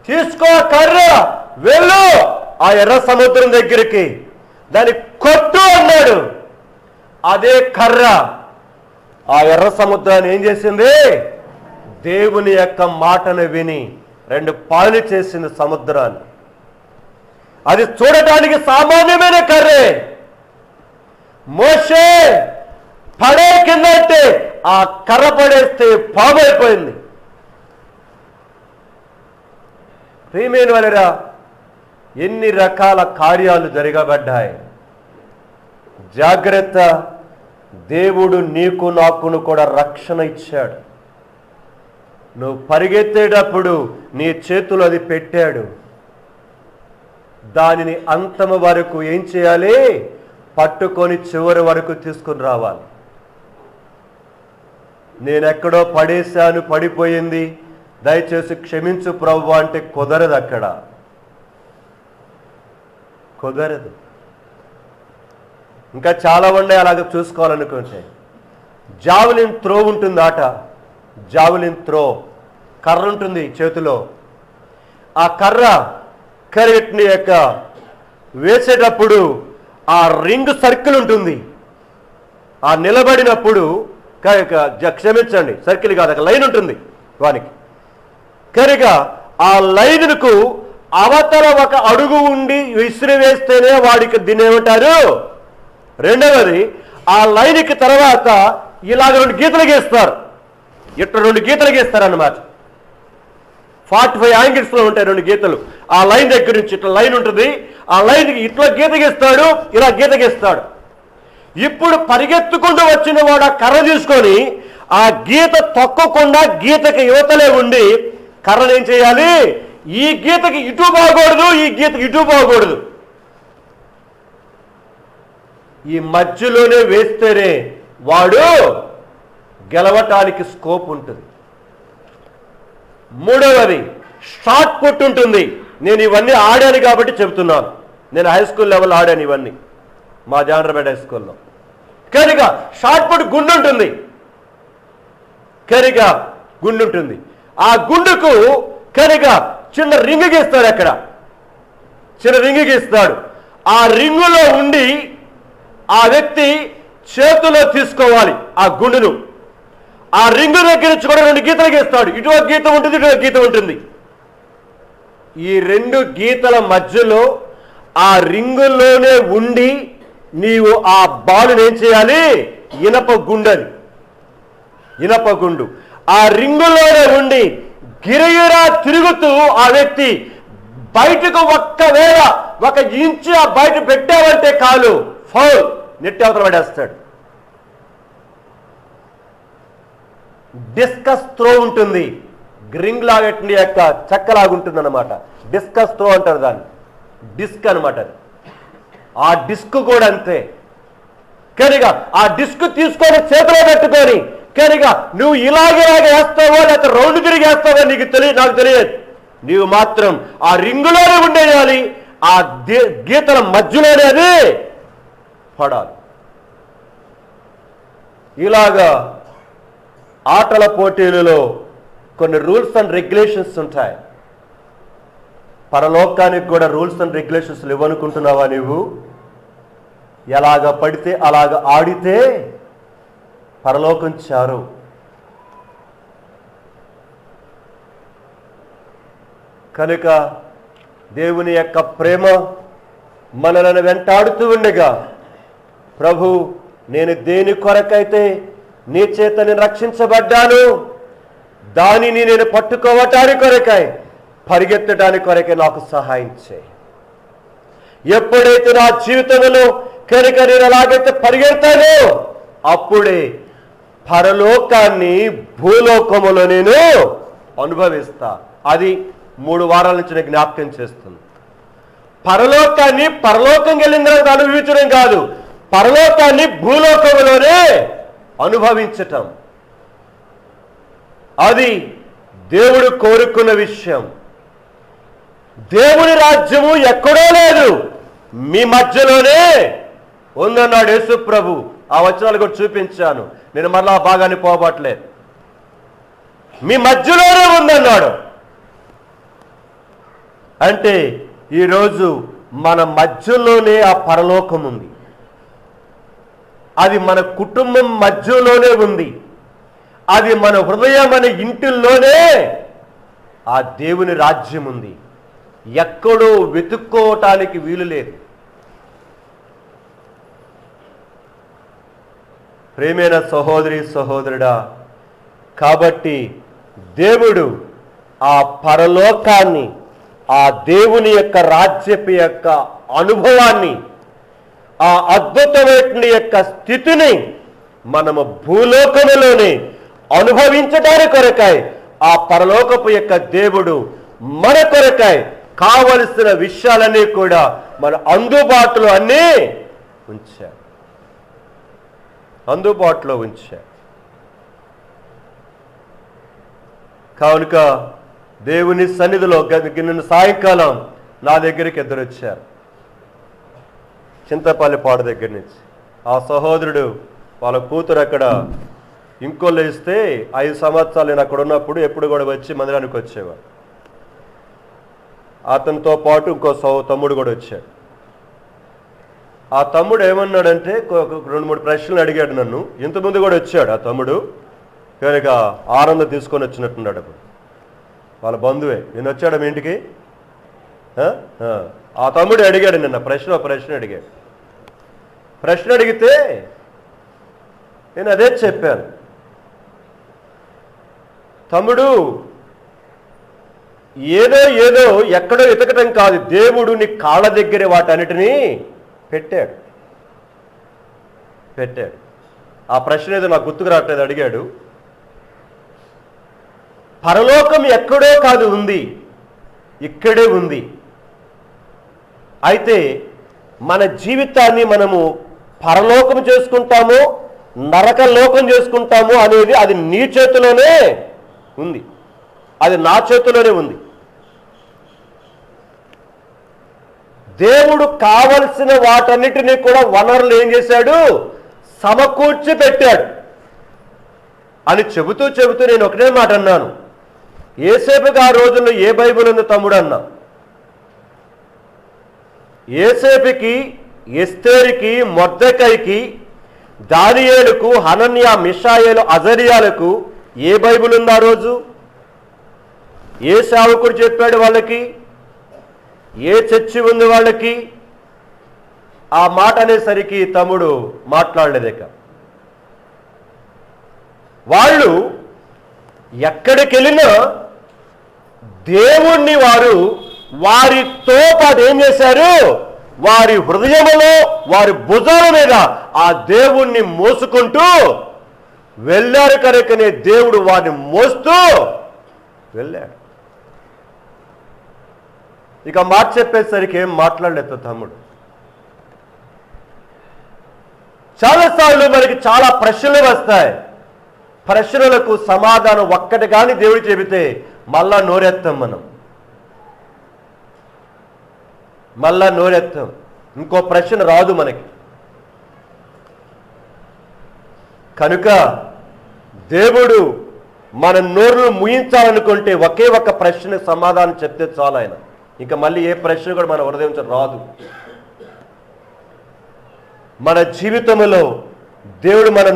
తీసుకో కర్ర, వెళ్ళు ఆ ఎర్ర సముద్రం దగ్గరికి, దాన్ని కొట్టు అన్నాడు. అదే కర్ర ఆ ఎర్ర సముద్రాన్ని ఏం చేసింది? దేవుని యొక్క మాటను విని 2 పాలు చేసింది సముద్రాన్ని. అది చూడటానికి సామాన్యమైన కర్రే. మోషే పడే కింద అంటే ఆ కర్ర పడేస్తే పాము అయిపోయింది. ప్రియమైన వాళ్ళరా, ఎన్ని రకాల కార్యాలు జరగబడ్డాయి. జాగ్రత్త. దేవుడు నీకు నాకును కూడా రక్షణ ఇచ్చాడు. నువ్వు పరిగెత్తేటప్పుడు నీ చేతులు అది పెట్టాడు. దానిని అంతము వరకు ఏం చేయాలి? పట్టుకొని చివరి వరకు తీసుకుని రావాలి. నేనెక్కడో పడేశాను, పడిపోయింది, దయచేసి క్షమించు ప్రభువా అంటే కుదరదు. అక్కడ కుదరదు. ఇంకా చాలా ఉన్నాయి అలాగ చూసుకోవాలనుకుంటే. జావలిన్ త్రో ఉంటుంది ఆట. జావలిన్ త్రో కర్ర ఉంటుంది చేతిలో. ఆ కర్ర కరెక్ట్ని యొక్క వేసేటప్పుడు ఆ రింగ్ సర్కిల్ ఉంటుంది. ఆ నిలబడినప్పుడు క్షమించండి, సర్కిల్ కాదు, ఒక లైన్ ఉంటుంది వానికి. కనుక ఆ లైన్కు అవతల ఒక అడుగు ఉండి విసిరి వేస్తేనే వాడికి దీన్ని ఏమంటారు? రెండవది, ఆ లైన్కి తర్వాత ఇలాగ 2 గీతలు గీస్తారు. ఇట్లా 2 గీతలు గీస్తారు అన్నమాట. 45 యాంగిల్స్లో ఉంటాయి 2 గీతలు. ఆ లైన్ దగ్గర నుంచి ఇట్లా లైన్ ఉంటుంది. ఆ లైన్కి ఇట్లా గీత గీస్తాడు, ఇలా గీత గీస్తాడు. ఇప్పుడు పరిగెత్తుకుంటూ వచ్చిన వాడు ఆ కర్ర తీసుకొని ఆ గీత తొక్కకుండా గీతకి యువతలే ఉండి కర్రను ఏం చేయాలి? ఈ గీతకి ఇటు పోకూడదు, ఈ గీతకి ఇటు పోకూడదు, ఈ మధ్యలోనే వేస్తేనే వాడు గెలవటానికి స్కోప్ ఉంటుంది. మూడవది, షార్ట్ పుట్ ఉంటుంది. నేను ఇవన్నీ ఆడాను కాబట్టి చెబుతున్నాను. నేను హై స్కూల్ లెవెల్ ఆడాను ఇవన్నీ, మా జాండ్రపేట హై స్కూల్లో. కనుక షార్ట్ పుట్ గుండు ఉంటుంది. కనుక గుండు ఉంటుంది. ఆ గుండుకు కనుక చిన్న రింగ్ గీస్తాడు. అక్కడ చిన్న రింగ్ గీస్తాడు. ఆ రింగులో ఉండి ఆ వ్యక్తి చేతిలో తీసుకోవాలి ఆ గుండును. ఆ రింగు దగ్గర నుంచి కూడా 2 గీతలు గీస్తాడు. ఇటు ఒక గీత ఉంటుంది, ఇటు ఒక గీత ఉంటుంది. ఈ 2 గీతల మధ్యలో ఆ రింగులోనే ఉండి నీవు ఆ బాలుని ఏం చేయాలి? ఇనప గుండని, ఇనప గుండు ఆ రింగులోనే ఉండి గిరగిరా తిరుగుతూ ఆ వ్యక్తి బయటకు ఒక్కవేళ 1 ఇంచు ఆ బయట పెట్టావంటే కాలు ఫౌల్, నెట్టి అవతల పడేస్తాడు. డిస్కస్ త్రో ఉంటుంది, గ్రింగ్ లాగట్టి యొక్క చెక్కలాగుంటుంది అన్నమాట. డిస్కస్ త్రో అంటారు దాన్ని, డిస్క్ అనమాట అది. ఆ డిస్క్ కూడా అంతే. కనుక ఆ డిస్క్ తీసుకొని చేతిలో పెట్టుకొని కనుక నువ్వు ఇలాగే వేస్తావో లేకపోతే రౌండ్ తిరిగి వేస్తావో నాకు తెలియదు. నీవు మాత్రం ఆ రింగులోనే ఉండేయాలి, ఆ గీతల మధ్యలోనే అది పడాలి. ఇలాగా ఆటల పోటీలలో కొన్ని రూల్స్ అండ్ రెగ్యులేషన్స్ ఉంటాయి. పరలోకానికి కూడా రూల్స్ అండ్ రెగ్యులేషన్స్ ఇవ్వనుకుంటున్నావా? నీవు ఎలాగ పడితే అలాగ ఆడితే పరలోకం చారు. కనుక దేవుని యొక్క ప్రేమ మనలను వెంటాడుతూ ఉండగా, ప్రభు నేను దేని కొరకైతే నీ చేత నేను రక్షించబడ్డాను దానిని నేను పట్టుకోవటానికి కొరకై పరిగెత్తడానికి కొరకై నాకు సహాయం చేయి. ఎప్పుడైతే నా జీవితంలో కనుక నేను అలాగైతే పరిగెడతానో అప్పుడే పరలోకాన్ని భూలోకములో నేను అనుభవిస్తా. అది 3 వారాల నుంచి నేను జ్ఞాపకం చేస్తుంది. పరలోకాన్ని పరలోకం వెళ్ళిన తర్వాత అనుభవించడం కాదు, పరలోకాన్ని భూలోకములోనే అనుభవించటం. అది దేవుడు కోరుకున్న విషయం. దేవుని రాజ్యము ఎక్కడో లేదు, మీ మధ్యలోనే ఉందన్నాడు యేసు ప్రభు. ఆ వచనాలు కూడా చూపించాను, నేను మరలా బాగానే పోవట్లేదు. మీ మధ్యలోనే ఉందన్నాడు. అంటే ఈరోజు మన మధ్యలోనే ఆ పరలోకం ఉంది. అది మన కుటుంబం మధ్యలోనే ఉంది. అది మన హృదయం, మన ఇంటిల్లోనే ఆ దేవుని రాజ్యం ఉంది. ఎక్కడో వెతుక్కోవటానికి వీలు లేదు. ప్రేమైన సహోదరి సహోదరుడా, కాబట్టి దేవుడు ఆ పరలోకాన్ని, ఆ దేవుని యొక్క రాజ్యపు యొక్క అనుభవాన్ని, ఆ అద్భుతమైన యొక్క స్థితిని మనము భూలోకములోనే అనుభవించడానికి కొరకై ఆ పరలోకపు యొక్క దేవుడు మన కొరకై కావలసిన విషయాలన్నీ కూడా మన అందుబాటులో అన్నీ ఉంచాడు, అందుబాటులో ఉంచాడు. కనుక దేవుని సన్నిధిలో నిన్న సాయంకాలం నా దగ్గరికి ఇద్దరు వచ్చారు, చింతపల్లిపాడు దగ్గర నుంచి. ఆ సహోదరుడు వాళ్ళ కూతురు అక్కడ ఇంకోళ్ళు ఇస్తే 5 సంవత్సరాలు నేను అక్కడ ఉన్నప్పుడు ఎప్పుడు కూడా వచ్చి మందిరానికి వచ్చేవాడు. అతనితో పాటు ఇంకో తమ్ముడు కూడా వచ్చాడు. ఆ తమ్ముడు ఏమన్నాడంటే 2-3 ప్రశ్నలు అడిగాడు నన్ను. ఇంతకుముందు కూడా వచ్చాడు ఆ తమ్ముడు, కనుక ఆనందం తీసుకొని వచ్చినట్టున్నాడు. అప్పుడు వాళ్ళ బంధువే. నేను వచ్చాడు మీ ఇంటికి. ఆ తమ్ముడు అడిగాడు నిన్న ప్రశ్న అడిగాడు. ప్రశ్న అడిగితే నేను అదే చెప్పాను, తమ్ముడు ఏదో ఎక్కడో వెతకటం కాదు, దేవుడు నీ కాళ్ళ దగ్గర వాటన్నిటినీ పెట్టాడు. ఆ ప్రశ్న ఏదో నాకు గుర్తుకు రావట్లేదు. అడిగాడు, పరలోకం ఎక్కడో కాదు ఉంది, ఇక్కడే ఉంది. అయితే మన జీవితాన్ని మనము పరలోకం చేసుకుంటాము, నరకలోకం చేసుకుంటాము అనేది అది నీ చేతిలోనే ఉంది, అది నా చేతిలోనే ఉంది. దేవుడు కావలసిన వాటన్నిటినీ కూడా వనరులు ఏం చేశాడు, సమకూర్చి పెట్టాడు అని చెబుతూ నేను ఒకటే మాట అన్నాను, ఏసేపుకి ఆ రోజుల్లో ఏ బైబిల్ ఉంది తమ్ముడు అన్నా. ఏసేపుకి, ఎస్తేరుకి, మొర్దెకైకి, దానియేలుకు, హనన్యా, మిషాయేలు, అజరియాలకు ఏ బైబిల్ ఉంది ఆ రోజు? ఏ సేవకుడు చెప్పాడు వాళ్ళకి? ఏ చర్చి ఉంది వాళ్ళకి? ఆ మాట అనేసరికి తమ్ముడు మాట్లాడలేదేక. వాళ్ళు ఎక్కడికి వెళ్ళినా దేవుణ్ణి వారితో పాటు ఏం చేశారు, వారి హృదయములో, వారి భుజాల మీద ఆ దేవుణ్ణి మోసుకుంటూ వెళ్ళారు కనుకనే దేవుడు వాడిని మోస్తూ వెళ్ళాడు. ఇక మాట చెప్పేసరికి ఏం మాట్లాడలేదు తమ్ముడు. చాలాసార్లు మనకి చాలా ప్రశ్నలు వస్తాయి. ప్రశ్నలకు సమాధానం ఒక్కటి కానీ దేవుడు చెబితే మళ్ళా నోరెత్తాం, మళ్ళా నోరెత్తాం. ఇంకో ప్రశ్న రాదు మనకి. కనుక దేవుడు మన నోరును ముయించాలనుకుంటే ఒకే ఒక్క ప్రశ్న సమాధానం చెప్తే చాలు ఆయన. ఇంకా మళ్ళీ ఏ ప్రశ్న కూడా మన హృదయం రాదు. మన జీవితంలో దేవుడు మన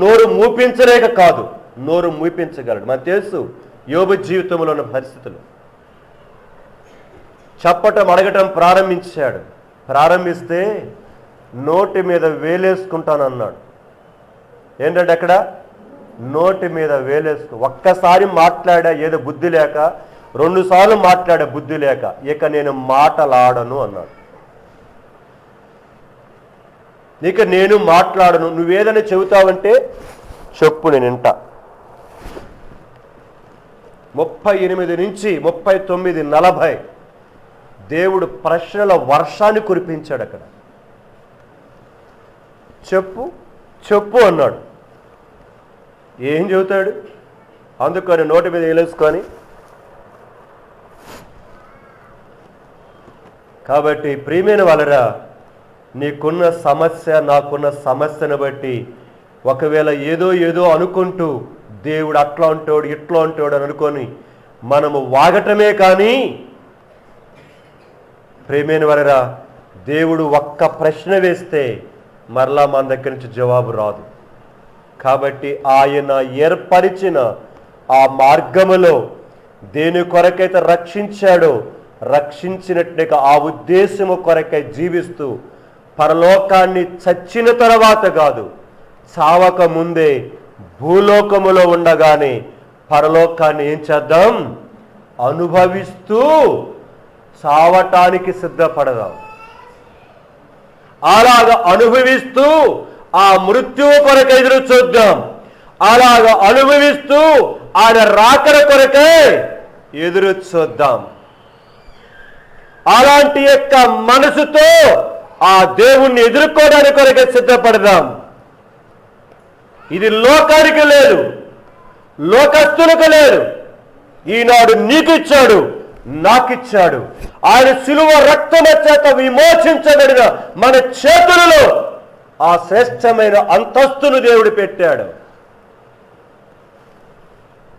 నోరు మూపించలేక కాదు, నోరు మూపించగలడు. మనకు తెలుసు యోబు జీవితంలో ఉన్న పరిస్థితులు. చెప్పటం అడగటం ప్రారంభించాడు. ప్రారంభిస్తే నోటి మీద వేలేసుకుంటానన్నాడు. ఏంటంటే అక్కడ నోటి మీద వేలేసుకు ఒక్కసారి మాట్లాడా ఏదో బుద్ధి లేక, 2 సార్లు మాట్లాడా బుద్ధి లేక, ఇక నేను మాటలాడను అన్నాడు. ఇక నేను మాట్లాడను, నువ్వేదైనా చెబుతావంటే చెప్పు, నేను వింటా. 38 నుంచి 39, 40 దేవుడు ప్రశ్నల వర్షాన్ని కురిపించాడు. అక్కడ చెప్పు చెప్పు అన్నాడు. ఏం చెబుతాడు? అందుకని నోటి మీద వేలేసుకొని. కాబట్టి ప్రియమైన వాళ్ళరా, నీకున్న సమస్య నాకున్న సమస్యను బట్టి ఒకవేళ ఏదో అనుకుంటూ దేవుడు అట్లా ఉంటాడు ఇట్లా ఉంటాడు అని అనుకొని మనము వాగటమే కానీ, ప్రియమైన వాళ్ళరా, దేవుడు ఒక్క ప్రశ్న వేస్తే మరలా మన దగ్గర నుంచి జవాబు రాదు. కాబట్టి ఆయన ఏర్పరిచిన ఆ మార్గములో దేని కొరకైతే రక్షించాడో రక్షించినట్టుగా ఆ ఉద్దేశము కొరకై జీవిస్తూ పరలోకాన్ని చచ్చిన తర్వాత కాదు, చావక ముందే భూలోకములో ఉండగానే పరలోకాన్ని ఏం చేద్దాం? అనుభవిస్తూ చావటానికి సిద్ధపడదాం. అలాగా అనుభవిస్తూ ఆ మృత్యువు కొరకు ఎదురు చూద్దాం. అలాగా అనుభవిస్తూ ఆయన రాకడ కొరకై ఎదురు చూద్దాం. అలాంటి యొక్క మనసుతో ఆ దేవుణ్ణి ఎదుర్కోవడానికి కొరకే సిద్ధపడదాం. ఇది లోకానికి లేదు, లోకస్తులకు లేదు. ఈనాడు నీకు ఇచ్చాడు, నాకిచ్చాడు. ఆయన శిలువ రక్తము చేత విమోచించబడిన మన చేతులలో ఆ శ్రేష్టమైన అంతస్తును దేవుడు పెట్టాడు.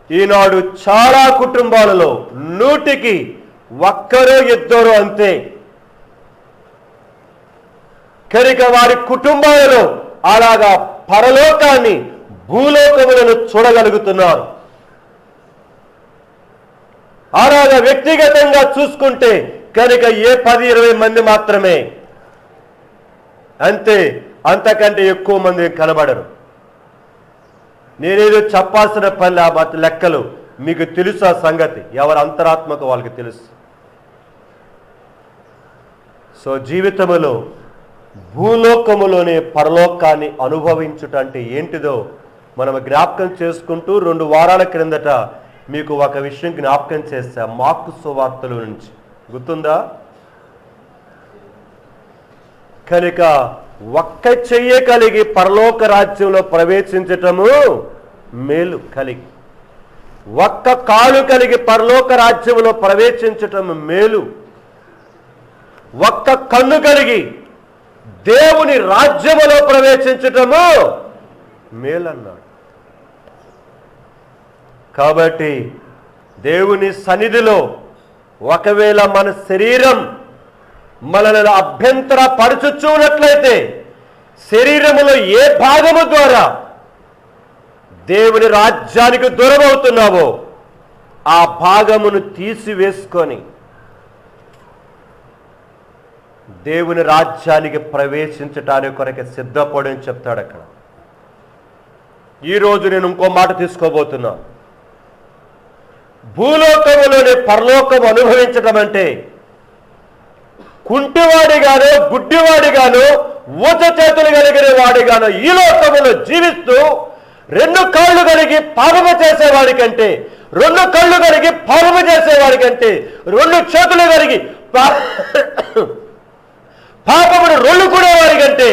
ఈనాడు చాలా కుటుంబాలలో 100కి 1-2 అంతే. కనుక వారి కుటుంబాలలో అలాగా పరలోకాన్ని భూలోకములను చూడగలుగుతున్నారు. అలాగా వ్యక్తిగతంగా చూసుకుంటే కనుక ఏ 10-20 మంది మాత్రమే, అంతే. అంతకంటే ఎక్కువ మంది కనబడరు. నేనేదో చెప్పాల్సిన పని ఆ లెక్కలు మీకు తెలుసు. ఆ సంగతి ఎవరి అంతరాత్మకు వాళ్ళకి తెలుసు. సో జీవితంలో భూలోకములోనే పరలోకాన్ని అనుభవించుట అంటే ఏంటిదో మనం జ్ఞాపకం చేసుకుంటూ 2 వారాల క్రిందట మీకు ఒక విషయం జ్ఞాపకం చేశా. మార్కు సువార్తల నుంచి గుర్తుందా? కనుక ఒక్క చెయ్య కలిగి పరలోక రాజ్యంలో ప్రవేశించటము మేలు కలిగి, ఒక్క కాలు కలిగి పరలోక రాజ్యంలో ప్రవేశించటం మేలు, ఒక్క కన్ను కలిగి దేవుని రాజ్యములో ప్రవేశించటము మేలన్నాడు. కాబట్టి దేవుని సన్నిధిలో ఒకవేళ మన శరీరం మనల్ని అభ్యంతర పరచుచున్నట్లయితే, శరీరములో ఏ భాగము ద్వారా దేవుని రాజ్యానికి దూరం అవుతున్నావో ఆ భాగమును తీసివేసుకొని దేవుని రాజ్యానికి ప్రవేశించటానికి కొరకు సిద్ధపడని చెప్తాడు అక్కడ. ఈరోజు నేను ఇంకో మాట తీసుకోబోతున్నా. భూలోకములోని పరలోకం అనుభవించటం అంటే కుంటివాడిగానో గుడ్డివాడిగానో ఊచ చేతులు కలిగిన వాడిగానో ఈ లోకములో జీవిస్తూ రెండు కాళ్ళు కలిగి పాపము చేసేవాడి కంటే, రెండు కళ్ళు కలిగి పాపము చేసేవాడి కంటే, రెండు చేతులు కలిగి పాపమును రొల్లుకునేవాడి కంటే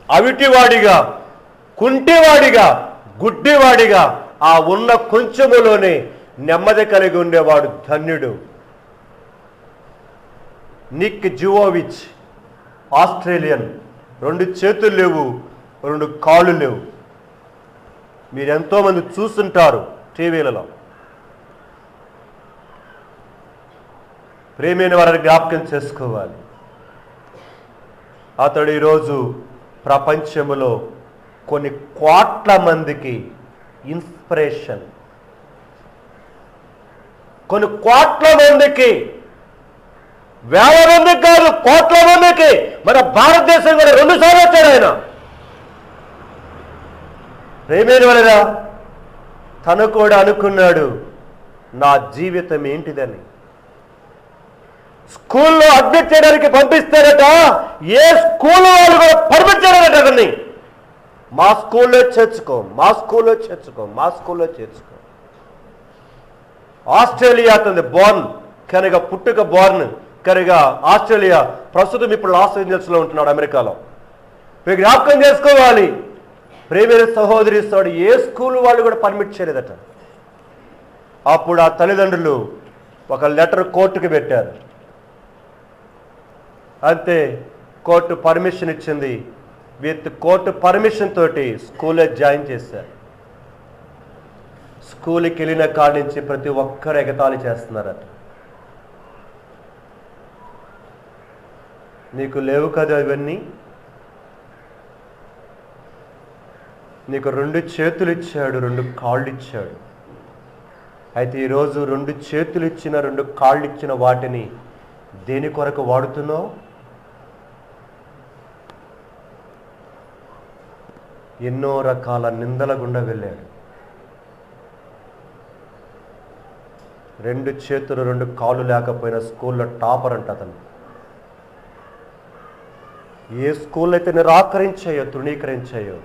అవిటివాడిగా, కుంటివాడిగా, గుడ్డివాడిగా ఆ ఉన్న కొంచెములోనే నెమ్మది కలిగి ఉండేవాడు ధన్యుడు. నిక్ జువోవిచ్, ఆస్ట్రేలియన్, రెండు చేతులు లేవు, రెండు కాళ్ళు లేవు. మీరు ఎంతోమంది చూస్తుంటారు టీవీలలో. ప్రేమైన వారిని జ్ఞాపకం చేసుకోవాలి. అతడు ఈరోజు ప్రపంచంలో కొన్ని కోట్ల మందికి ఇన్స్పిరేషన్, కొన్ని కోట్ల మందికి, వేల మందికి కాదు, కోట్ల మందికి. మన భారతదేశం కూడా 2 సార్లు వచ్చాడు ఆయన. ప్రేమైన వారరా, తను కూడా అనుకున్నాడు నా జీవితం ఏంటిదని. స్కూల్లో అడ్మిట్ చేయడానికి పంపిస్తారట, ఏ స్కూల్ వాళ్ళు కూడా పంపించారట అతన్ని. మా స్కూల్లో చేర్చుకో, మా స్కూల్లో చేర్చుకో, మా స్కూల్లో చేర్చుకో. ఆస్ట్రేలియా అతని బోర్న్ కనుక, పుట్టుక బోర్న్ కనుక ఆస్ట్రేలియా. ప్రస్తుతం ఇప్పుడు లాస్ ఏంజల్స్లో ఉంటున్నాడు, అమెరికాలో. మీరు జ్ఞాపకం చేసుకోవాలి. ప్రేమైన సహోదరి సోడు, ఏ స్కూల్ వాళ్ళు కూడా పర్మిట్ చేయలేదట. అప్పుడు ఆ తల్లిదండ్రులు ఒక లెటర్ కోర్టుకి పెట్టారు. అంతే, కోర్టు పర్మిషన్ ఇచ్చింది. విత్ కోర్టు పర్మిషన్ తోటి స్కూల్లో జాయిన్ చేశారు. స్కూల్కి వెళ్ళిన కాడి నుంచి ప్రతి ఒక్కరు ఎగతాళి చేస్తున్నారట. నీకు లేవు కదా ఇవన్నీ, నీకు 2 చేతులు ఇచ్చాడు, 2 కాళ్ళు ఇచ్చాడు. అయితే ఈరోజు 2 చేతులు ఇచ్చిన, 2 కాళ్ళు ఇచ్చిన వాటిని దేని కొరకు వాడుతున్నావు? ఎన్నో రకాల నిందల గుండా వెళ్ళాడు. 2 చేతులు 2 కాళ్ళు లేకపోయినా స్కూల్లో టాపర్ అంట అతను. ఏ స్కూల్లో అయితే నిరాకరించాయో, తృణీకరించాయో,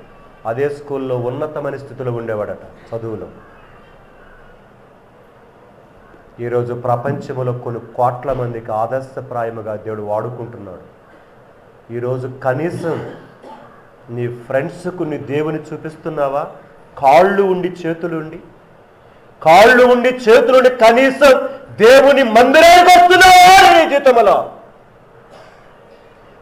అదే స్కూల్లో ఉన్నతమైన స్థితిలో ఉండేవాడట చదువులో. ఈరోజు ప్రపంచంలో కొన్ని కోట్ల మందికి ఆదర్శప్రాయముగా దేవుడు వాడుకుంటున్నాడు. ఈరోజు కనీసం నీ ఫ్రెండ్స్కు నీ దేవుని చూపిస్తున్నావా? కాళ్ళు ఉండి చేతులుండి, కాళ్ళు ఉండి చేతులుండి కనీసం దేవుని మందిరానికి వస్తున్నావా? నీ జీవితంలో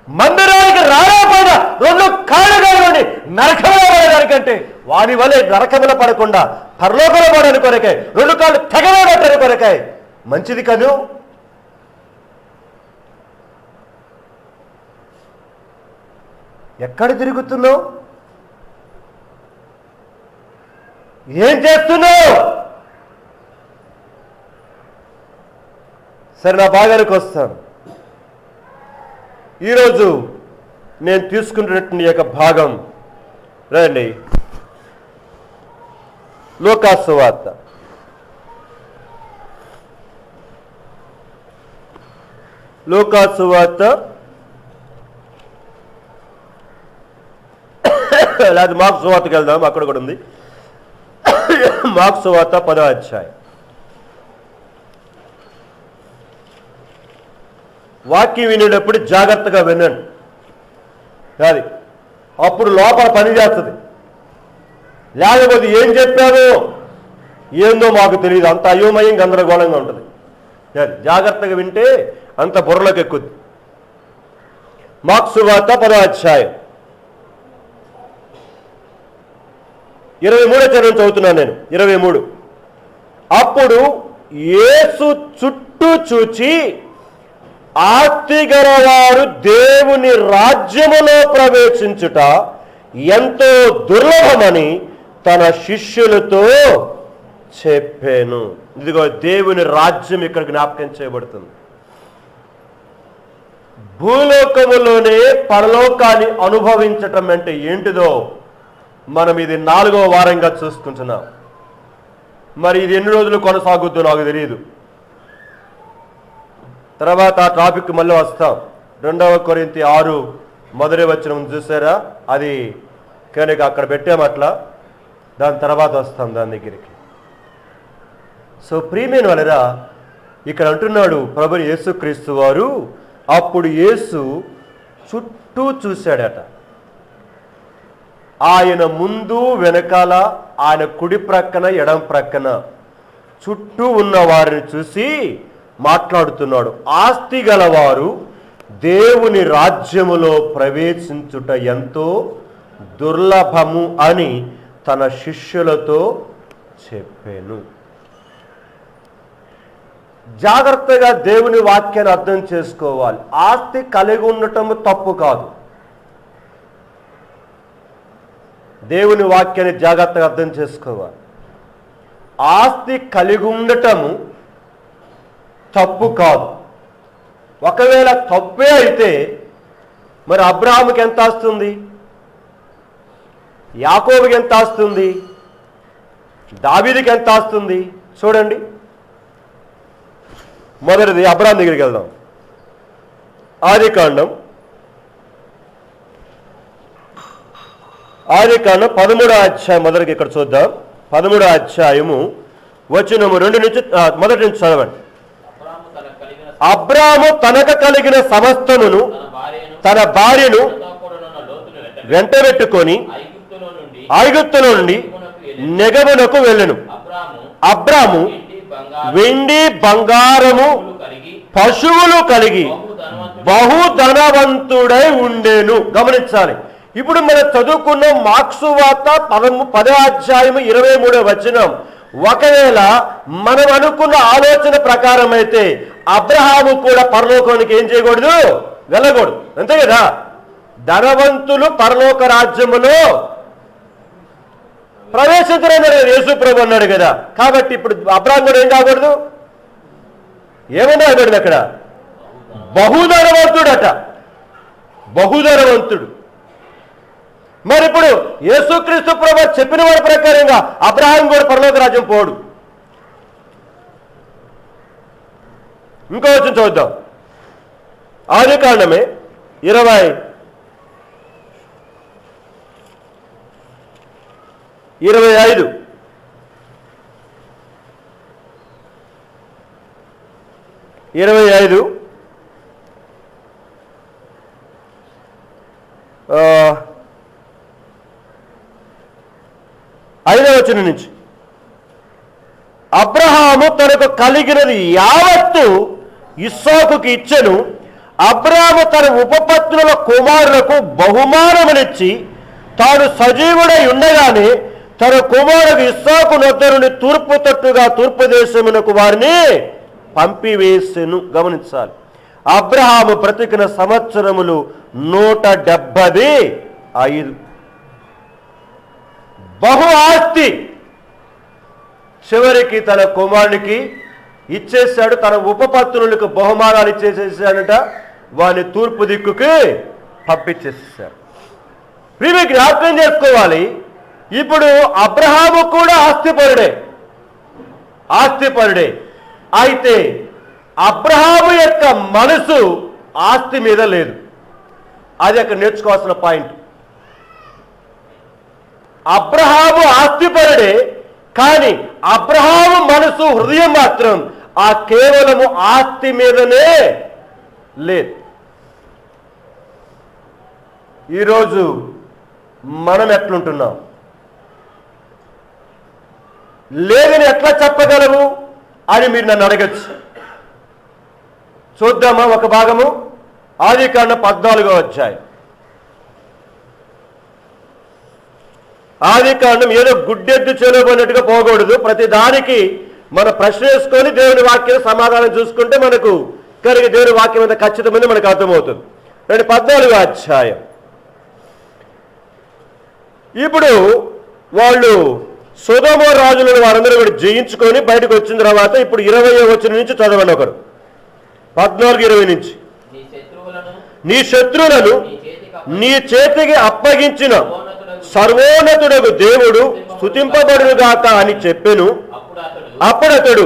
మందిరానికి రాలేకపోయినా 2 కాళ్ళు కానివ్వండి నరకంలో పడడానికంటే వాని వలె నరకంలో పడకుండా పరలోకంలో పడని కొరకాయ 2 కాళ్ళు తెగబడటని కొరకాయ మంచిది కదూ. ఎక్కడ తిరుగుతున్నావు? ఏం చేస్తున్నావు? సరే, నా భాగానికి వస్తాను. ఈరోజు నేను తీసుకున్నటువంటి యొక్క భాగం రండి, లూకాసు సువార్త. లూకాసు సువార్త లేదా మార్కు సువార్తకి వెళ్దాం, అక్కడ కూడా ఉంది. మార్కు సువార్త 10వ అధ్యాయం. వాక్యం వినేటప్పుడు జాగ్రత్తగా వినండి. అది అప్పుడు లోపల పని చేస్తుంది. లేకపోతే ఏం చెప్పామో ఏందో మాకు తెలియదు, అంత అయోమయం గందరగోళంగా ఉంటుంది. జాగ్రత్తగా వింటే అంత బుర్రలోకి ఎక్కుద్ది. మార్కు సువార్త 10వ అధ్యాయం 23వ చరణం చదువుతున్నాను నేను. 23. అప్పుడు యేసు చుట్టూ చూచి ఆస్తిగలవారు దేవుని రాజ్యములో ప్రవేశించుట ఎంతో దుర్లభమని తన శిష్యులతో చెప్పాను. ఇదిగో దేవుని రాజ్యం ఇక్కడ జ్ఞాపకం చేయబడుతుంది. భూలోకములోనే పరలోకాన్ని అనుభవించటం అంటే ఏంటిదో మనం ఇది 4వ వారంగా చూసుకుంటున్నాం. మరి ఇది ఎన్ని రోజులు కొనసాగుద్దో నాకు తెలియదు. తర్వాత ఆ టాపిక్ మళ్ళీ వస్తాం. 2వ కొరింథీ 6 మొదటి వచనం చూసారా? అది కనుక అక్కడ పెట్టామట్లా. దాని తర్వాత వస్తాం దాని దగ్గరికి. సో ప్రియమైన వాళ్ళరా, ఇక్కడ అంటున్నాడు ప్రభుని యేసుక్రీస్తు వారు, అప్పుడు యేసు చుట్టూ చూశాడట. ఆయన ముందు వెనకాల, ఆయన కుడి ప్రక్కన ఎడం ప్రక్కన చుట్టూ ఉన్న వారిని చూసి మాట్లాడుతున్నాడు. ఆస్తి గలవారు దేవుని రాజ్యములో ప్రవేశించుట ఎంతో దుర్లభము అని తన శిష్యులతో చెప్పాను. జాగ్రత్తగా దేవుని వాక్యాన్ని అర్థం చేసుకోవాలి. ఆస్తి కలిగి ఉండటము తప్పు కాదు. దేవుని వాక్యాన్ని జాగ్రత్తగా అర్థం చేసుకోవాలి. ఆస్తి కలిగి ఉండటము తప్పు కాదు. ఒకవేళ తప్పే అయితే మరి అబ్రహాముకి ఎంత ఆస్తుంది, యాకోబుకి ఎంత ఆస్తుంది, దావీదుకి ఎంత ఆస్తుంది చూడండి. మొదటిది అబ్రహాం దగ్గరికి వెళ్దాం. ఆదికాండం 13వ అధ్యాయం మొదటికి ఇక్కడ చూద్దాం. 13వ అధ్యాయము వచనము 2 నుంచి మొదటి నుంచి చదవండి. అబ్రాము తనకు కలిగిన సమస్తమును తన భార్యను వెంటబెట్టుకొని ఐగుప్తులో నుండి నెగబునకు వెళ్ళెను. అబ్రాము వెండి బంగారము పశువులు కలిగి బహుధనవంతుడై ఉండేను. గమనించాలి. ఇప్పుడు మనం చదువుకున్న మార్కు వార్త 10వ అధ్యాయము 23వ వచనం. ఒకవేళ మనం అనుకున్న ఆలోచన ప్రకారం అయితే అబ్రహాము కూడా పరలోకానికి ఏం చేయకూడదు, వెళ్ళకూడదు, అంతే కదా. ధనవంతులు పరలోక రాజ్యములో ప్రవేశించరని యేసు ప్రభు అన్నాడు కదా. కాబట్టి ఇప్పుడు అబ్రహాం కూడా ఏం కాకూడదు, ఏమన్నా అన్నాడు అక్కడ, బహుధనవంతుడట, బహుధనవంతుడు. మరి ఇప్పుడు యేసుక్రీస్తు ప్రభు చెప్పిన వారి ప్రకారంగా అబ్రహాం కూడా పరలోక రాజ్యం పోడు. ఇంకో వచ్చిన చూద్దాం. ఆదికాండమే 25 5వ వచనం నుంచి, అబ్రహాము తనకు కలిగినది యావత్తు ఇస్సాకుకి ఇచ్చెను. అబ్రహాము తన ఉపపత్నుల కుమారులకు బహుమానమునిచ్చి తాను సజీవుడై ఉండగానే తన కుమారుడు ఇస్సాకు నొద్ద నుండి తూర్పు తట్టుగా తూర్పు దేశమునకు వారిని పంపివేసెను. గమనించాలి. అబ్రహాము బ్రతికిన సంవత్సరములు 175. బహు ఆస్తి చివరికి తన కుమారునికి ఇచ్చేశాడు. తన ఉపపత్నులకు బహుమానాలు ఇచ్చేసేసాడట. వాని తూర్పు దిక్కుకి పంపించేసాడు. ప్రియకి జ్ఞాపకం చేసుకోవాలి. ఇప్పుడు అబ్రహాము కూడా ఆస్తిపరుడే. అయితే అబ్రహాము యొక్క మనసు ఆస్తి మీద లేదు. అది అక్కడ నేర్చుకోవాల్సిన పాయింట్. అబ్రహాము ఆస్తిపరుడే, కానీ అబ్రహాము మనసు హృదయం మాత్రం ఆ కేవలము ఆస్తి మీదనే లేదు. ఈరోజు మనం ఎట్లుంటున్నాం, లేదని ఎట్లా చెప్పగలము అని మీరు నన్ను అడగచ్చు. చూద్దామా ఒక భాగము. ఆదికాండం 14వ అధ్యాయం. ఆదికాండం ఏదో గుడ్డెద్దు చెలువన్నట్టుగా పోకూడదు. ప్రతి దానికి మన ప్రశ్న వేసుకొని దేవుని వాక్యం సమాధానం చూసుకుంటే మనకు కలిగి దేవుని వాక్యం అంత ఖచ్చితమైన మనకు అర్థమవుతుంది. 14వ అధ్యాయం. ఇప్పుడు వాళ్ళు సొదొమ రాజులను వారందరూ కూడా జయించుకొని బయటకు వచ్చిన తర్వాత ఇప్పుడు 20వ వచనం నుంచి చదవండి ఒకరు. 14-20 నుంచి. నీ శత్రువులను నీ చేతికి అప్పగించిన సర్వోన్నతుడగు దేవుడు స్తుతింపబడుగాక అని చెప్పెను. అప్పుడు అతడు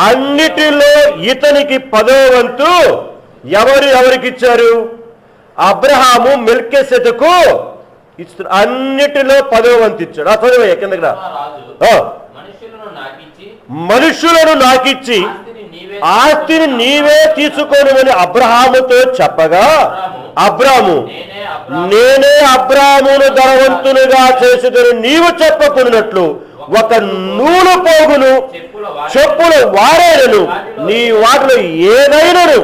అన్నిటిలో ఇతనికి 10వ వంతు ఎవరికి ఇచ్చారు? అబ్రహాము మెల్కీసెదెకుకు ఇస్తు అన్నిటిలో 10వ వంతు ఇచ్చాడు. ఆ చదువు కిందకి రా. మనుషులను నాకిచ్చి ఆస్తిని నీవే తీసుకోనమని అబ్రహాముతో చెప్పగా, అబ్రాము నేనే అబ్రామును ధనవంతునిగా చేసేదని నీవు చెప్పకున్నట్లు ఒక నూలు పోగును చెప్పులు వారేనను నీ వాటిలో ఏదైనాను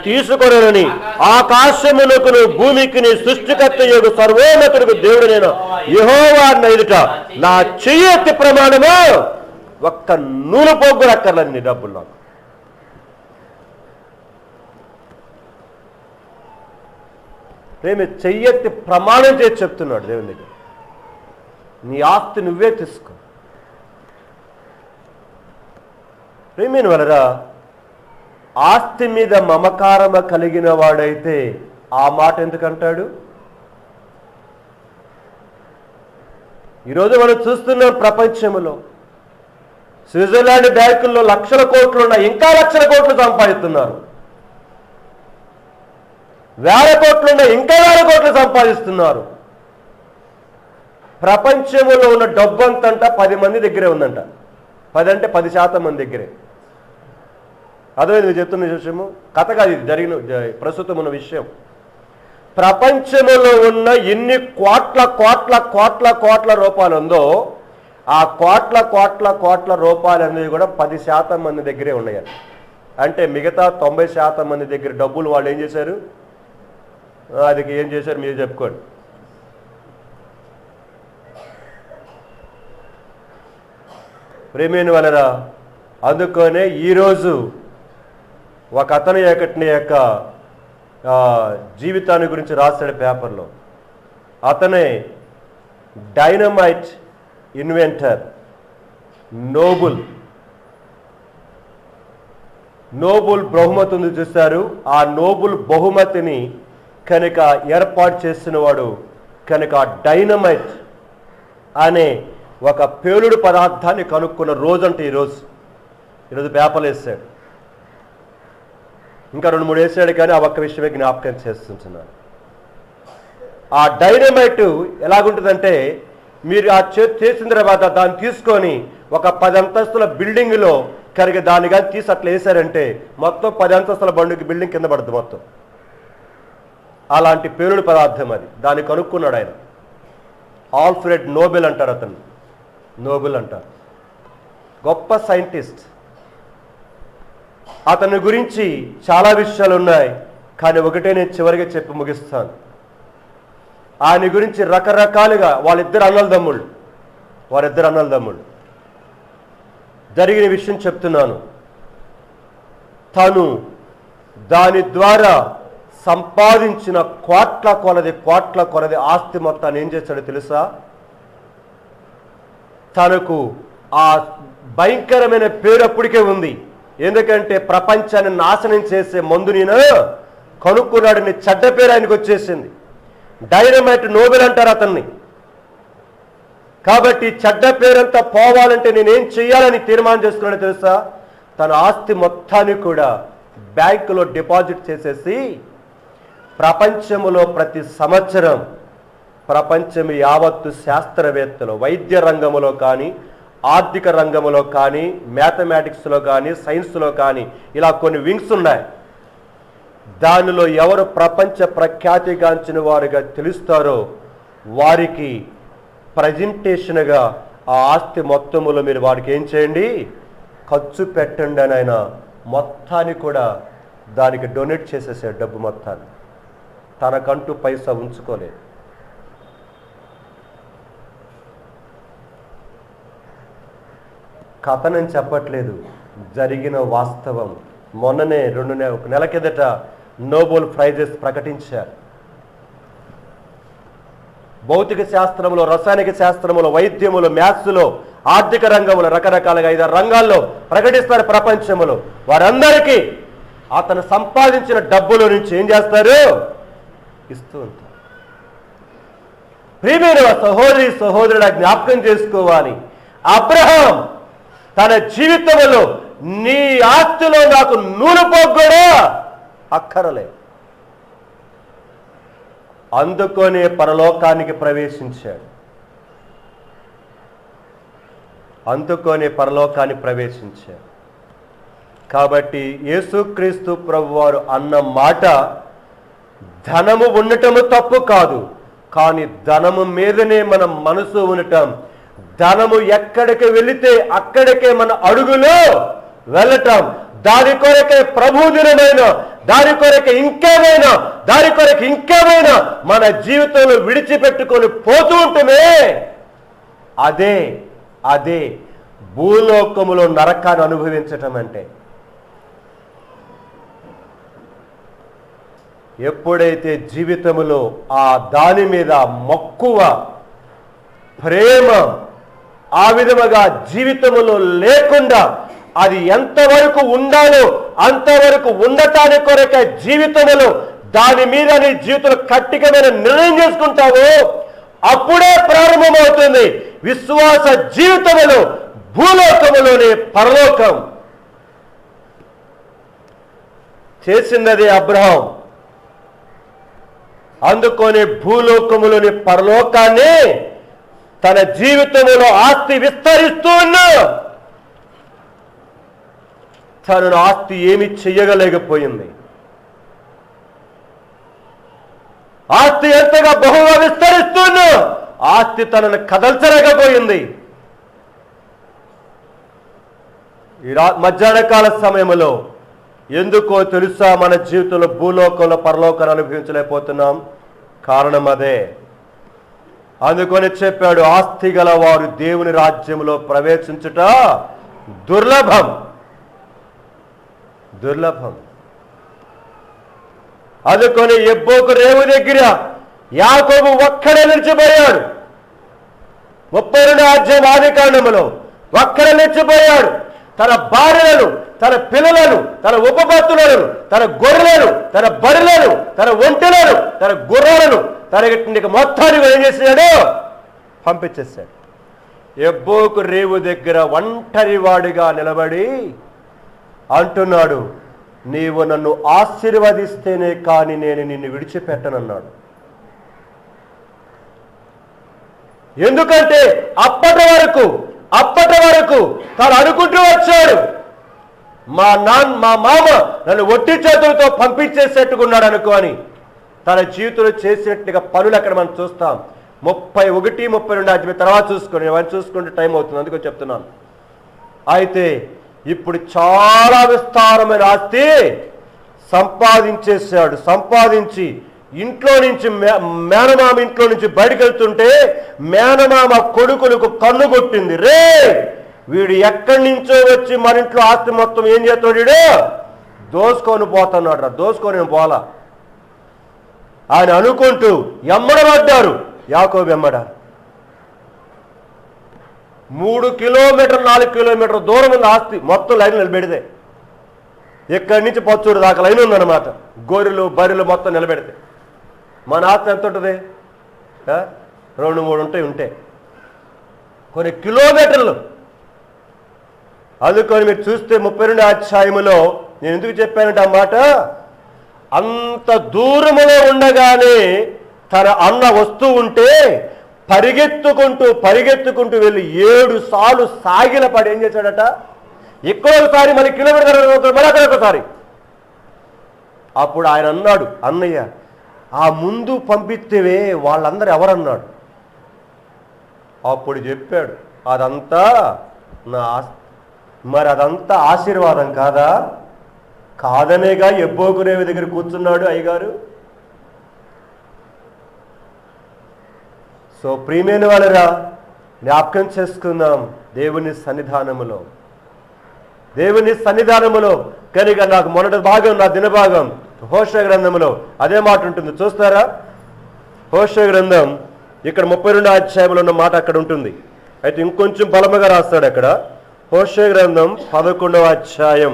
తీసుకొనని ఆకాశమునకును భూమికి సృష్టికర్త యొక్క సర్వోన్నతుడికి దేవుడు నేను యెహోవా ఎదుట నా చెయ్యెత్తి ప్రమాణము ఒక్క నూలు పోగు అక్కర్లేదు నీ డబ్బులు నాకు. ప్రేమ చెయ్యెత్తి ప్రమాణం చేసి చెప్తున్నాడు దేవుని దగ్గర, నీ ఆస్తి నువ్వే తీసుకో. ప్రేమైన వలరా ఆస్తి మీద మమకారమ కలిగిన వాడైతే ఆ మాట ఎందుకంటాడు? ఈరోజు మనం చూస్తున్నాం ప్రపంచంలో స్విట్జర్లాండ్ బ్యాంకుల్లో లక్షల కోట్లు ఉన్నాయి, ఇంకా లక్షల కోట్లు సంపాదిస్తున్నారు. వేల కోట్లున్నాయి, ఇంకా వేల కోట్లు సంపాదిస్తున్నారు. ప్రపంచంలో ఉన్న డబ్బు అంతంట 10 మంది దగ్గరే ఉందంట. 10 అంటే 10% మంది దగ్గరే. అదే నేను చెప్తున్న విషయము కథ కాదు, ఇది జరిగిన ప్రస్తుతం ఉన్న విషయం. ప్రపంచంలో ఉన్న ఎన్ని కోట్ల కోట్ల కోట్ల కోట్ల రూపాయలు ఉందో ఆ కోట్ల కోట్ల కోట్ల రూపాయలు అనేవి కూడా 10% మంది దగ్గరే ఉన్నాయి. అంటే మిగతా 90% మంది దగ్గర డబ్బులు వాళ్ళు ఏం చేశారు? అది ఏం చేశారు మీరు చెప్పుకోండి. ప్రేమైన వలరా అందుకనే ఈరోజు ఒక అతని యొక్క జీవితాన్ని గురించి రాశాడు పేపర్లో. అతనే డైనమైట్ ఇన్వెంటర్, నోబుల్ బహుమతి ఉంది చూశారు. ఆ నోబుల్ బహుమతిని కనుక ఏర్పాటు చేసిన వాడు కనుక డైనమైట్ అనే ఒక పేలుడు పదార్థాన్ని కనుక్కున్న రోజంటే ఈరోజు పేపర్లు వేసాడు. ఇంకా 2-3 వేసాడు, కానీ ఆ ఒక్క విషయమే జ్ఞాపకం చేస్తున్నాను. ఆ డైనమైట్ ఎలాగుంటుందంటే మీరు ఆ చేసిన తర్వాత దాన్ని తీసుకొని ఒక 10 అంతస్తుల బిల్డింగ్లో కనుక దాన్ని కానీ తీసి అట్లా వేశారంటే మొత్తం 10 అంతస్తుల బిల్డింగ్ కింద పడుతుంది మొత్తం. అలాంటి పేలుడు పదార్థం అది. దాన్ని కనుక్కున్నాడు ఆయన. ఆల్ఫ్రెడ్ నోబెల్ అంటారు అతను. నోబెల్ అంటారు, గొప్ప సైంటిస్ట్. అతని గురించి చాలా విషయాలు ఉన్నాయి, కానీ ఒకటే నేను చివరిగా చెప్పి ముగిస్తాను. ఆయన గురించి రకరకాలుగా వారిద్దరు అన్నదమ్ముళ్ళు జరిగిన విషయం చెప్తున్నాను. తను దాని ద్వారా సంపాదించిన కోట్ల కొలది ఆస్తి మొత్తాన్ని ఏం చేశాడో తెలుసా? తనకు ఆ భయంకరమైన పేరు అప్పటికే ఉంది. ఎందుకంటే ప్రపంచాన్ని నాశనం చేసే మందు నేను కనుక్కున్నాడని చెడ్డ పేరు ఆయనకు వచ్చేసింది. డైనమైట్ నోబెల్ అంటారు అతన్ని. కాబట్టి చెడ్డ పేరంతా పోవాలంటే నేనేం చెయ్యాలని తీర్మానం చేసుకున్నాడో తెలుసా? తన ఆస్తి మొత్తాన్ని కూడా బ్యాంకులో డిపాజిట్ చేసేసి ప్రపంచంలో ప్రతి సంవత్సరం ప్రపంచం యావత్తు శాస్త్రవేత్తలు వైద్య రంగంలో కానీ, ఆర్థిక రంగంలో కానీ, మ్యాథమెటిక్స్లో కానీ, సైన్స్లో కానీ ఇలా కొన్ని వింగ్స్ ఉన్నాయి. దానిలో ఎవరు ప్రపంచ ప్రఖ్యాతిగాంచిన వారుగా తెలుస్తారో వారికి ప్రజెంటేషన్గా ఆ ఆస్తి మొత్తములో మీరు వారికి ఏం చేయండి? ఖర్చు పెట్టండి అని ఆయన మొత్తాన్ని కూడా దానికి డొనేట్ చేసేసాడు. డబ్బు మొత్తాన్ని తనకంటూ పైసా ఉంచుకోలేదు. కథనని చెప్పట్లేదు, జరిగిన వాస్తవం. మొన్ననే 1 నెల కిందట నోబెల్ ప్రైజెస్ ప్రకటించారు. భౌతిక శాస్త్రంలో, రసాయనిక శాస్త్రంలో, వైద్యములో, మ్యాథ్స్లో, ఆర్థిక రంగంలో రకరకాలుగా 5 రంగాల్లో ప్రకటిస్తారు ప్రపంచంలో. వారందరికీ అతను సంపాదించిన డబ్బుల నుంచి ఏం చేస్తారు? ఇస్తూ ఉంటారు. ప్రియమైన సహోదరుడు జ్ఞాపకం చేసుకోవాలి. అబ్రహాం తన జీవితంలో నీ ఆస్తిలో నాకు నూనె పోగు కూడా అక్కరలేదు. అందుకొనే పరలోకానికి ప్రవేశించాడు. అందుకొనే పరలోకాన్ని ప్రవేశించాడు. కాబట్టి యేసుక్రీస్తు ప్రభువారు అన్న మాట, ధనము ఉండటము తప్పు కాదు, కానీ ధనము మీదనే మన మనసు ఉండటం, ధనము ఎక్కడికి వెళితే అక్కడికే మన అడుగులు వెళ్ళటం, దాని కొరకే ప్రభు దినమైన, దాని కొరకే ఇంకేమైనా, దాని కొరకే ఇంకేమైనా మన జీవితంలో విడిచిపెట్టుకొని పోతూ ఉంటమే, అదే అదే భూలోకములో నరకాన్ని అనుభవించటం అంటే. ఎప్పుడైతే జీవితంలో ఆ దాని మీద మక్కువ, ప్రేమ ఆ విధముగా జీవితంలో లేకుండా, అది ఎంతవరకు ఉండాలో అంతవరకు ఉండటానికి కొరకే జీవితంలో దాని మీద నీ జీవితంలో కట్టికమైన నిర్ణయం చేసుకుంటావో, అప్పుడే ప్రారంభమవుతుంది విశ్వాస జీవితంలో భూలోకములోనే పరలోకం. చేసినది అబ్రహాం. అందుకొని భూలోకములోని పరలోకాన్ని తన జీవితంలో ఆస్తి విస్తరిస్తూ ఉన్నా తనను ఆస్తి ఏమి చెయ్యగలేకపోయింది. ఆస్తి ఎంతగా బహుగా విస్తరిస్తున్నా ఆస్తి తనను కదల్చలేకపోయింది. ఈ మధ్యాహ్నకాల సమయంలో ఎందుకో తెలుసా మన జీవితంలో భూలోకంలో పరలోకాన్ని అనుభవించలేకపోతున్నాం? కారణం అదే. అందుకొని చెప్పాడు, ఆస్తి గల వారు దేవుని రాజ్యంలో ప్రవేశించుట దుర్లభం, దుర్లభం. అందుకొని ఎబ్బోకు రేవు దగ్గర యాకోబు ఒక్కడే నిలిచిపోయాడు. 32వ అధ్యాయం ఆదికాండములో ఒక్కడే నిలిచిపోయాడు. తన భార్యలను, తన పిల్లలను, తన ఉపపత్తులను, తన గొర్రెలను, తన బర్రెలను, తన ఒంటెలను, తన గుర్రాలను, తన మొత్తాన్ని ఏం చేశాడు? పంపించేశాడు. ఎబ్బోకు రేవు దగ్గర ఒంటరి వాడిగా నిలబడి అంటున్నాడు, నీవు నన్ను ఆశీర్వదిస్తేనే కానీ నేను నిన్ను విడిచిపెట్టనన్నాడు. ఎందుకంటే అప్పటి వరకు తాను అనుకుంటూ వచ్చాడు, మా మామ నన్ను ఒట్టి చేతులతో పంపించేసేట్టుకున్నాడు అనుకోని తన జీవితంలో చేసినట్టుగా పనులు అక్కడ మనం చూస్తాం. 31, 32 తర్వాత చూసుకోండి, అవన్నీ చూసుకుంటే టైం అవుతుంది, అందుకని చెప్తున్నాను. అయితే ఇప్పుడు చాలా విస్తారమైన ఆస్తి సంపాదించేశాడు. సంపాదించి ఇంట్లో నుంచి మేనమామ ఇంట్లో నుంచి బయటకు వెళ్తుంటే మేనమామ కొడుకులకు కన్ను కొట్టింది. రే వీడు ఎక్కడి నుంచో వచ్చి మన ఇంట్లో ఆస్తి మొత్తం ఏం చేస్తాడు, వీడు దోసుకొని పోతున్నాడు రా, దోసుకొని పోలా ఆయన అనుకుంటూ ఎమ్మడబడ్డారు. యాకోబు ఎమ్మడ 3 కిలోమీటర్ 4 కిలోమీటర్ దూరం ఉన్న ఆస్తి మొత్తం లైన్ నిలబెడితే, ఇక్కడి నుంచి పచ్చూరు దాకా లైన్ ఉందన్నమాట. గొర్రెలు బర్రెలు మొత్తం నిలబెడితే మన ఆస్తి ఎంత ఉంటుంది? 2-3 ఉంటే కొన్ని కిలోమీటర్లు. అందుకని మీరు చూస్తే 32వ అధ్యాయములో నేను ఎందుకు చెప్పానంటే ఆ మాట, అంత దూరములో ఉండగానే తన అన్న వస్తూ ఉంటే పరిగెత్తుకుంటూ వెళ్ళి 7 సార్లు సాగిల పడి ఏం చేశాడట, ఇక్కడొకసారి మళ్ళీ కిలోమీటర్ మళ్ళీ అక్కడ ఒకసారి. అప్పుడు ఆయన అన్నాడు, అన్నయ్య ఆ ముందు పంపిస్తేవే వాళ్ళందరూ ఎవరన్నాడు. అప్పుడు చెప్పాడు, అదంతా నా మరి అదంతా ఆశీర్వాదం కాదా? కాదనేగా ఎబ్బోకునేవి దగ్గర కూర్చున్నాడు అయ్యగారు. సో ప్రియమైన వాళ్ళరా, జ్ఞాపకం చేసుకుందాం దేవుని సన్నిధానములో కనుక నాకు మొదటి భాగం, నా దినభాగం హోషేయ గ్రంథంలో అదే మాట ఉంటుంది. చూస్తారా? హోషేయ గ్రంథం ఇక్కడ 32వ అధ్యాయంలో ఉన్న మాట అక్కడ ఉంటుంది. అయితే ఇంకొంచెం బలముగా రాస్తాడు అక్కడ. హోషేయ గ్రంథం 11వ అధ్యాయం,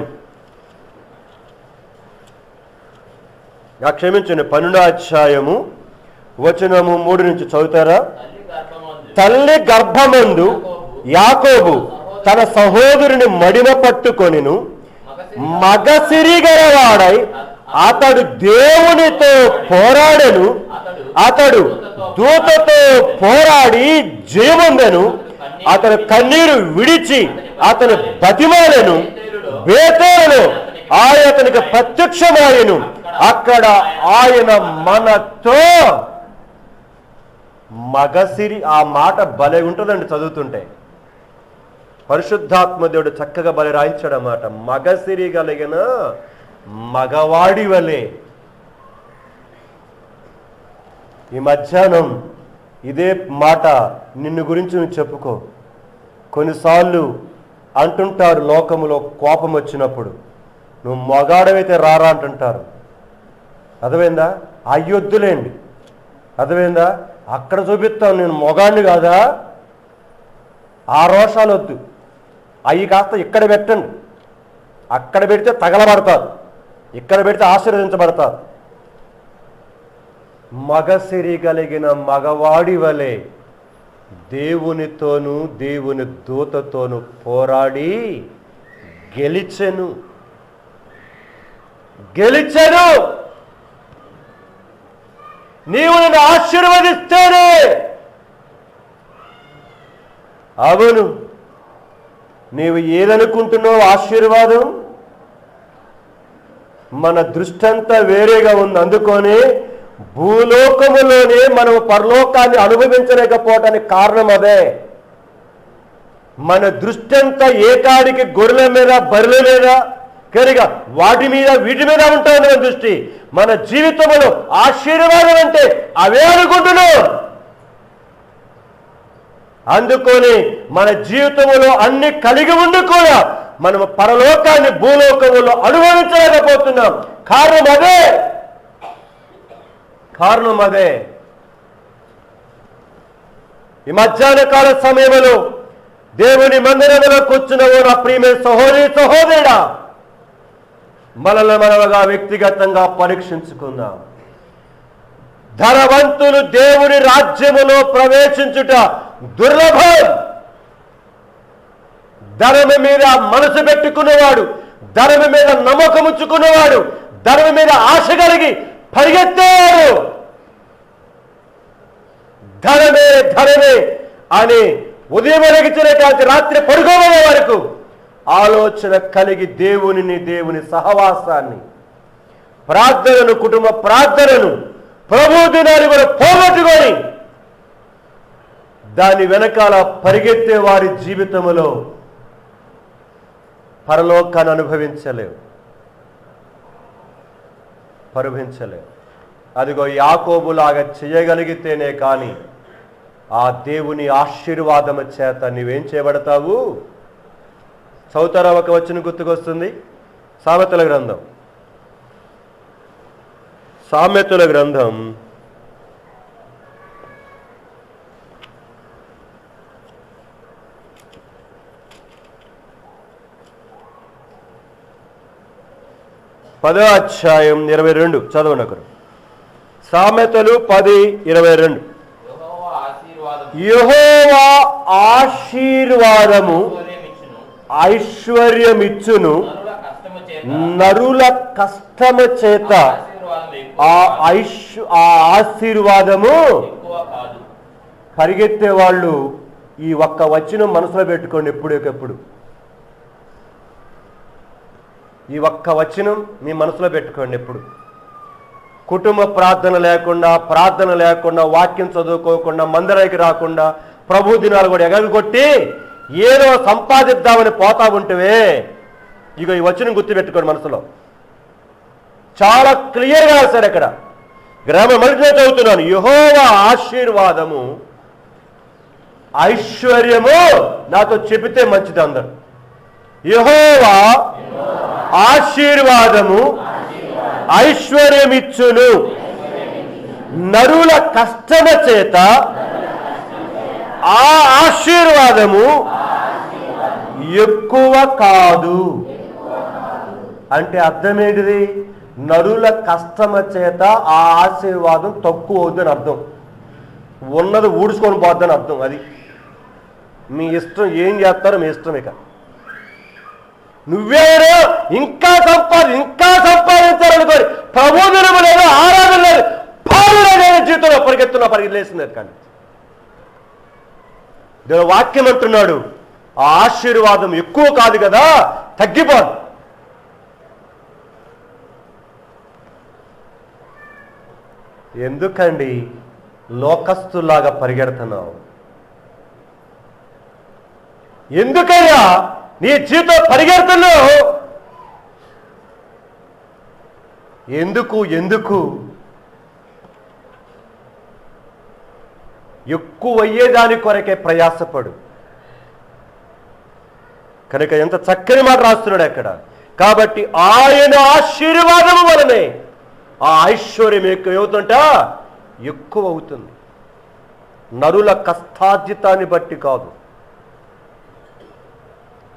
క్షమించండి 12వ అధ్యాయము వచనము 3 నుంచి చదువుతారా? తల్లి గర్భమందు యాకోబు తన సహోదరుని మడిమ పట్టుకొనిను, మగసిరి గలవాడై అతడు దేవునితో పోరాడెను, అతడు దూతతో పోరాడి జయమొందెను. అతను కన్నీరు విడిచి అతను బతిమాలెను. బేతేలులో ఆయన అతనికి ప్రత్యక్షమాయెను. అక్కడ ఆయన మనతో మగసిరి. ఆ మాట భలే ఉంటుందండి చదువుతుంటే. పరిశుద్ధాత్మ దేవుడు చక్కగా భలే రాయించాడు అన్నమాట. మగసిరి కలిగిన మగవాడి వలె. ఈ మధ్యాహ్నం ఇదే మాట నిన్ను గురించి నువ్వు చెప్పుకో. కొన్నిసార్లు అంటుంటారు లోకములో కోపం వచ్చినప్పుడు, నువ్వు మగాడవైతే రారా అంటుంటారు. అర్థమైందా? అయ్యొద్దులేండి. అర్థమైందా? అక్కడ చూపిస్తాను నేను మొగాడిని కాదా, ఆ రోషాలు వద్దు. అవి కాస్త ఇక్కడ పెట్టండి. అక్కడ పెడితే తగలబడతారు, ఇక్కడ పెడితే ఆశీర్వదించబడతారు. మగసిరి కలిగిన మగవాడి వలె దేవునితోనూ దేవుని దూతతోనూ పోరాడి గెలిచెను. నీవు నన్ను ఆశీర్వదిస్తేనే. అవును, నీవు ఏదనుకుంటున్నావు ఆశీర్వాదం? మన దృష్టి అంతా వేరేగా ఉంది. అందుకొని భూలోకములోనే మనం పరలోకాన్ని అనుభవించలేకపోవటానికి కారణం అదే. మన దృష్టి అంతా ఏకాడికి గొర్రెల మీద బర్రెల మీద కనుక వాటి మీద వీటి మీద ఉంటుంది మన దృష్టి. మన జీవితంలో ఆశీర్వాదం అంటే అవే అనుకుంటున్నాం. అందుకొని మన జీవితంలో అన్ని కలిగి ఉండి కూడా మనం పరలోకాన్ని భూలోకములో అనుభవించలేకపోతున్నాం. కారణం అదే. ఈ మధ్యాహ్న కాల సమయంలో దేవుని మందిరంలో కూర్చున్నవో నా ప్రియమైన సహోదరుడా, మనగా వ్యక్తిగతంగా పరీక్షించుకుందాం. ధనవంతులు దేవుని రాజ్యములో ప్రవేశించుట దుర్లభం. ధనము మీద మనసు పెట్టుకున్నవాడు, ధనము మీద నమ్మకం ఉంచుకున్నవాడు, ధనము మీద ఆశ కలిగి పరిగెత్తేవాడు ధనమే అని ఉదయం వెలిగించినటువంటి రాత్రి పడుకోబోయే వరకు ఆలోచన కలిగి దేవుని సహవాసాన్ని, ప్రార్థనను, కుటుంబ ప్రార్థనను, ప్రభు దినాన్ని కూడా పోగొట్టుకొని దాని వెనకాల పరిగెత్తే వారి జీవితంలో పరలోకాన్ని అనుభవించలేవు. అదిగో యాకోబులాగా చేయగలిగితేనే కానీ ఆ దేవుని ఆశీర్వాదము చేత నీవేం చేయబడతావు? చౌతారా ఒక వచనం గుర్తుకొస్తుంది. సామెతల గ్రంథం 10వ అధ్యాయం 22 చదవండి ఒకరు. సామెతలు 10:22. యెహోవా ఆశీర్వాదము ఐశ్వర్యమిచ్చును, నరుల కష్టము చేత ఆ ఆశీర్వాదము. పరిగెత్తే వాళ్ళు ఈ ఒక్క వచనం మనసులో పెట్టుకోండి. ఎప్పుడెప్పుడు ఈ ఒక్క వచనం మీ మనసులో పెట్టుకోండి. ఎప్పుడు కుటుంబ ప్రార్థన లేకుండా వాక్యం చదువుకోకుండా మందిరానికి రాకుండా ప్రభు దినాలు కూడా ఎగరగొట్టి ఏదో సంపాదిద్దామని పోతా ఉంటేవే, ఇక ఈ వచనం గుర్తుపెట్టుకోండి మనసులో. చాలా క్లియర్గా రాశారు ఇక్కడ. మళ్ళీ చదువుతున్నాను. యెహోవా ఆశీర్వాదము ఐశ్వర్యము. నాతో చెబితే మంచిది అందరు. యెహోవా ఆశీర్వాదము ఐశ్వర్యమిచ్చును, నరుల కష్టము చేత ఆ ఆశీర్వాదము ఎక్కువ కాదు. అంటే అర్థం ఏంటిది? నరుల కష్టము చేత ఆ ఆశీర్వాదం తక్కువ అవుతుందని అర్థం. ఉన్నది ఊడ్చుకొని పోద్దని అర్థం. అది మీ ఇష్టం, ఏం చేస్తారో మీ ఇష్టం. ఇక నువ్వేరో ఇంకా సంపాదించాలనుకోని ప్రబోధనము లేదు, ఆరాధన లేదు, పాలు లేదు జీవితంలో పరిగెత్తున్నా పరిగెలేసింది కానీ దేవుని వాక్యం అంటున్నాడు, ఆ ఆశీర్వాదం ఎక్కువ కాదు కదా, తగ్గిపోదు. ఎందుకండి లోకస్తులాగా పరిగెడుతున్నావు? ఎందుకయ్యా నీ జీవితం పరిగెడుతున్నావు? ఎందుకు ఎక్కువయ్యేదాని కొరకే ప్రయాసపడు. కనుక ఎంత చక్కని మాట రాస్తున్నాడు అక్కడ. కాబట్టి ఆయన ఆశీర్వాదము వలనే ఆ ఐశ్వర్యం ఏమవుతుంట ఎక్కువ అవుతుంది. నరుల కష్టార్జితాన్ని బట్టి కాదు.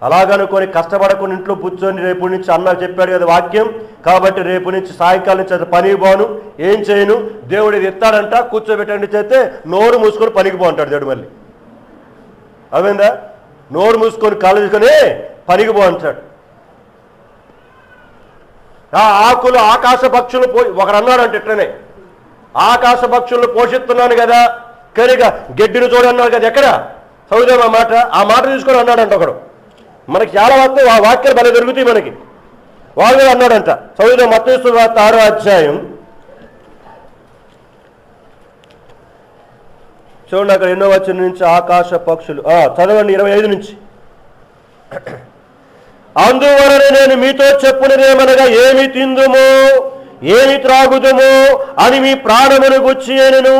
అలాగనుకొని కష్టపడకుండా ఇంట్లో కూర్చొని రేపు నుంచి అన్న చెప్పాడు కదా వాక్యం, కాబట్టి రేపు నుంచి సాయంకాలం నుంచి పనికి పోను, ఏం చేయను, దేవుడు ఇది ఎత్తాడంట, కూర్చోబెట్టండి చేస్తే నోరు మూసుకొని పనికి పోంటాడు దేవుడు. మళ్ళీ అవేందా, నోరు మూసుకొని కాలేజీకొని పనికి పో అంటాడు. ఆ ఆకులు ఆకాశ పక్షులు ఒకరు అన్నాడంటే ఇట్లనే, ఆకాశ పక్షులను పోషిస్తున్నాను కదా కనుక గడ్డిని చూడన్నాడు కదా. ఎక్కడ చదువుదాం ఆ మాట తీసుకొని అన్నాడంట ఒకడు. మనకి చాలా వస్తే ఆ వాక్యాలు భలే దొరుకుతాయి మనకి. వాళ్ళు అన్నాడంట, చదువుదాం మత్తయి సువార్త 6వ అధ్యాయం చూడండి. అక్కడ 8వ వచనం నుంచి ఆకాశ పక్షులు చదవండి, 25 నుంచి. అందువలన నేను మీతో చెప్పునదేమనగా, ఏమి తిందుమో ఏమి త్రాగుదుమో అని మీ ప్రాణమును గుచ్చి అయినను,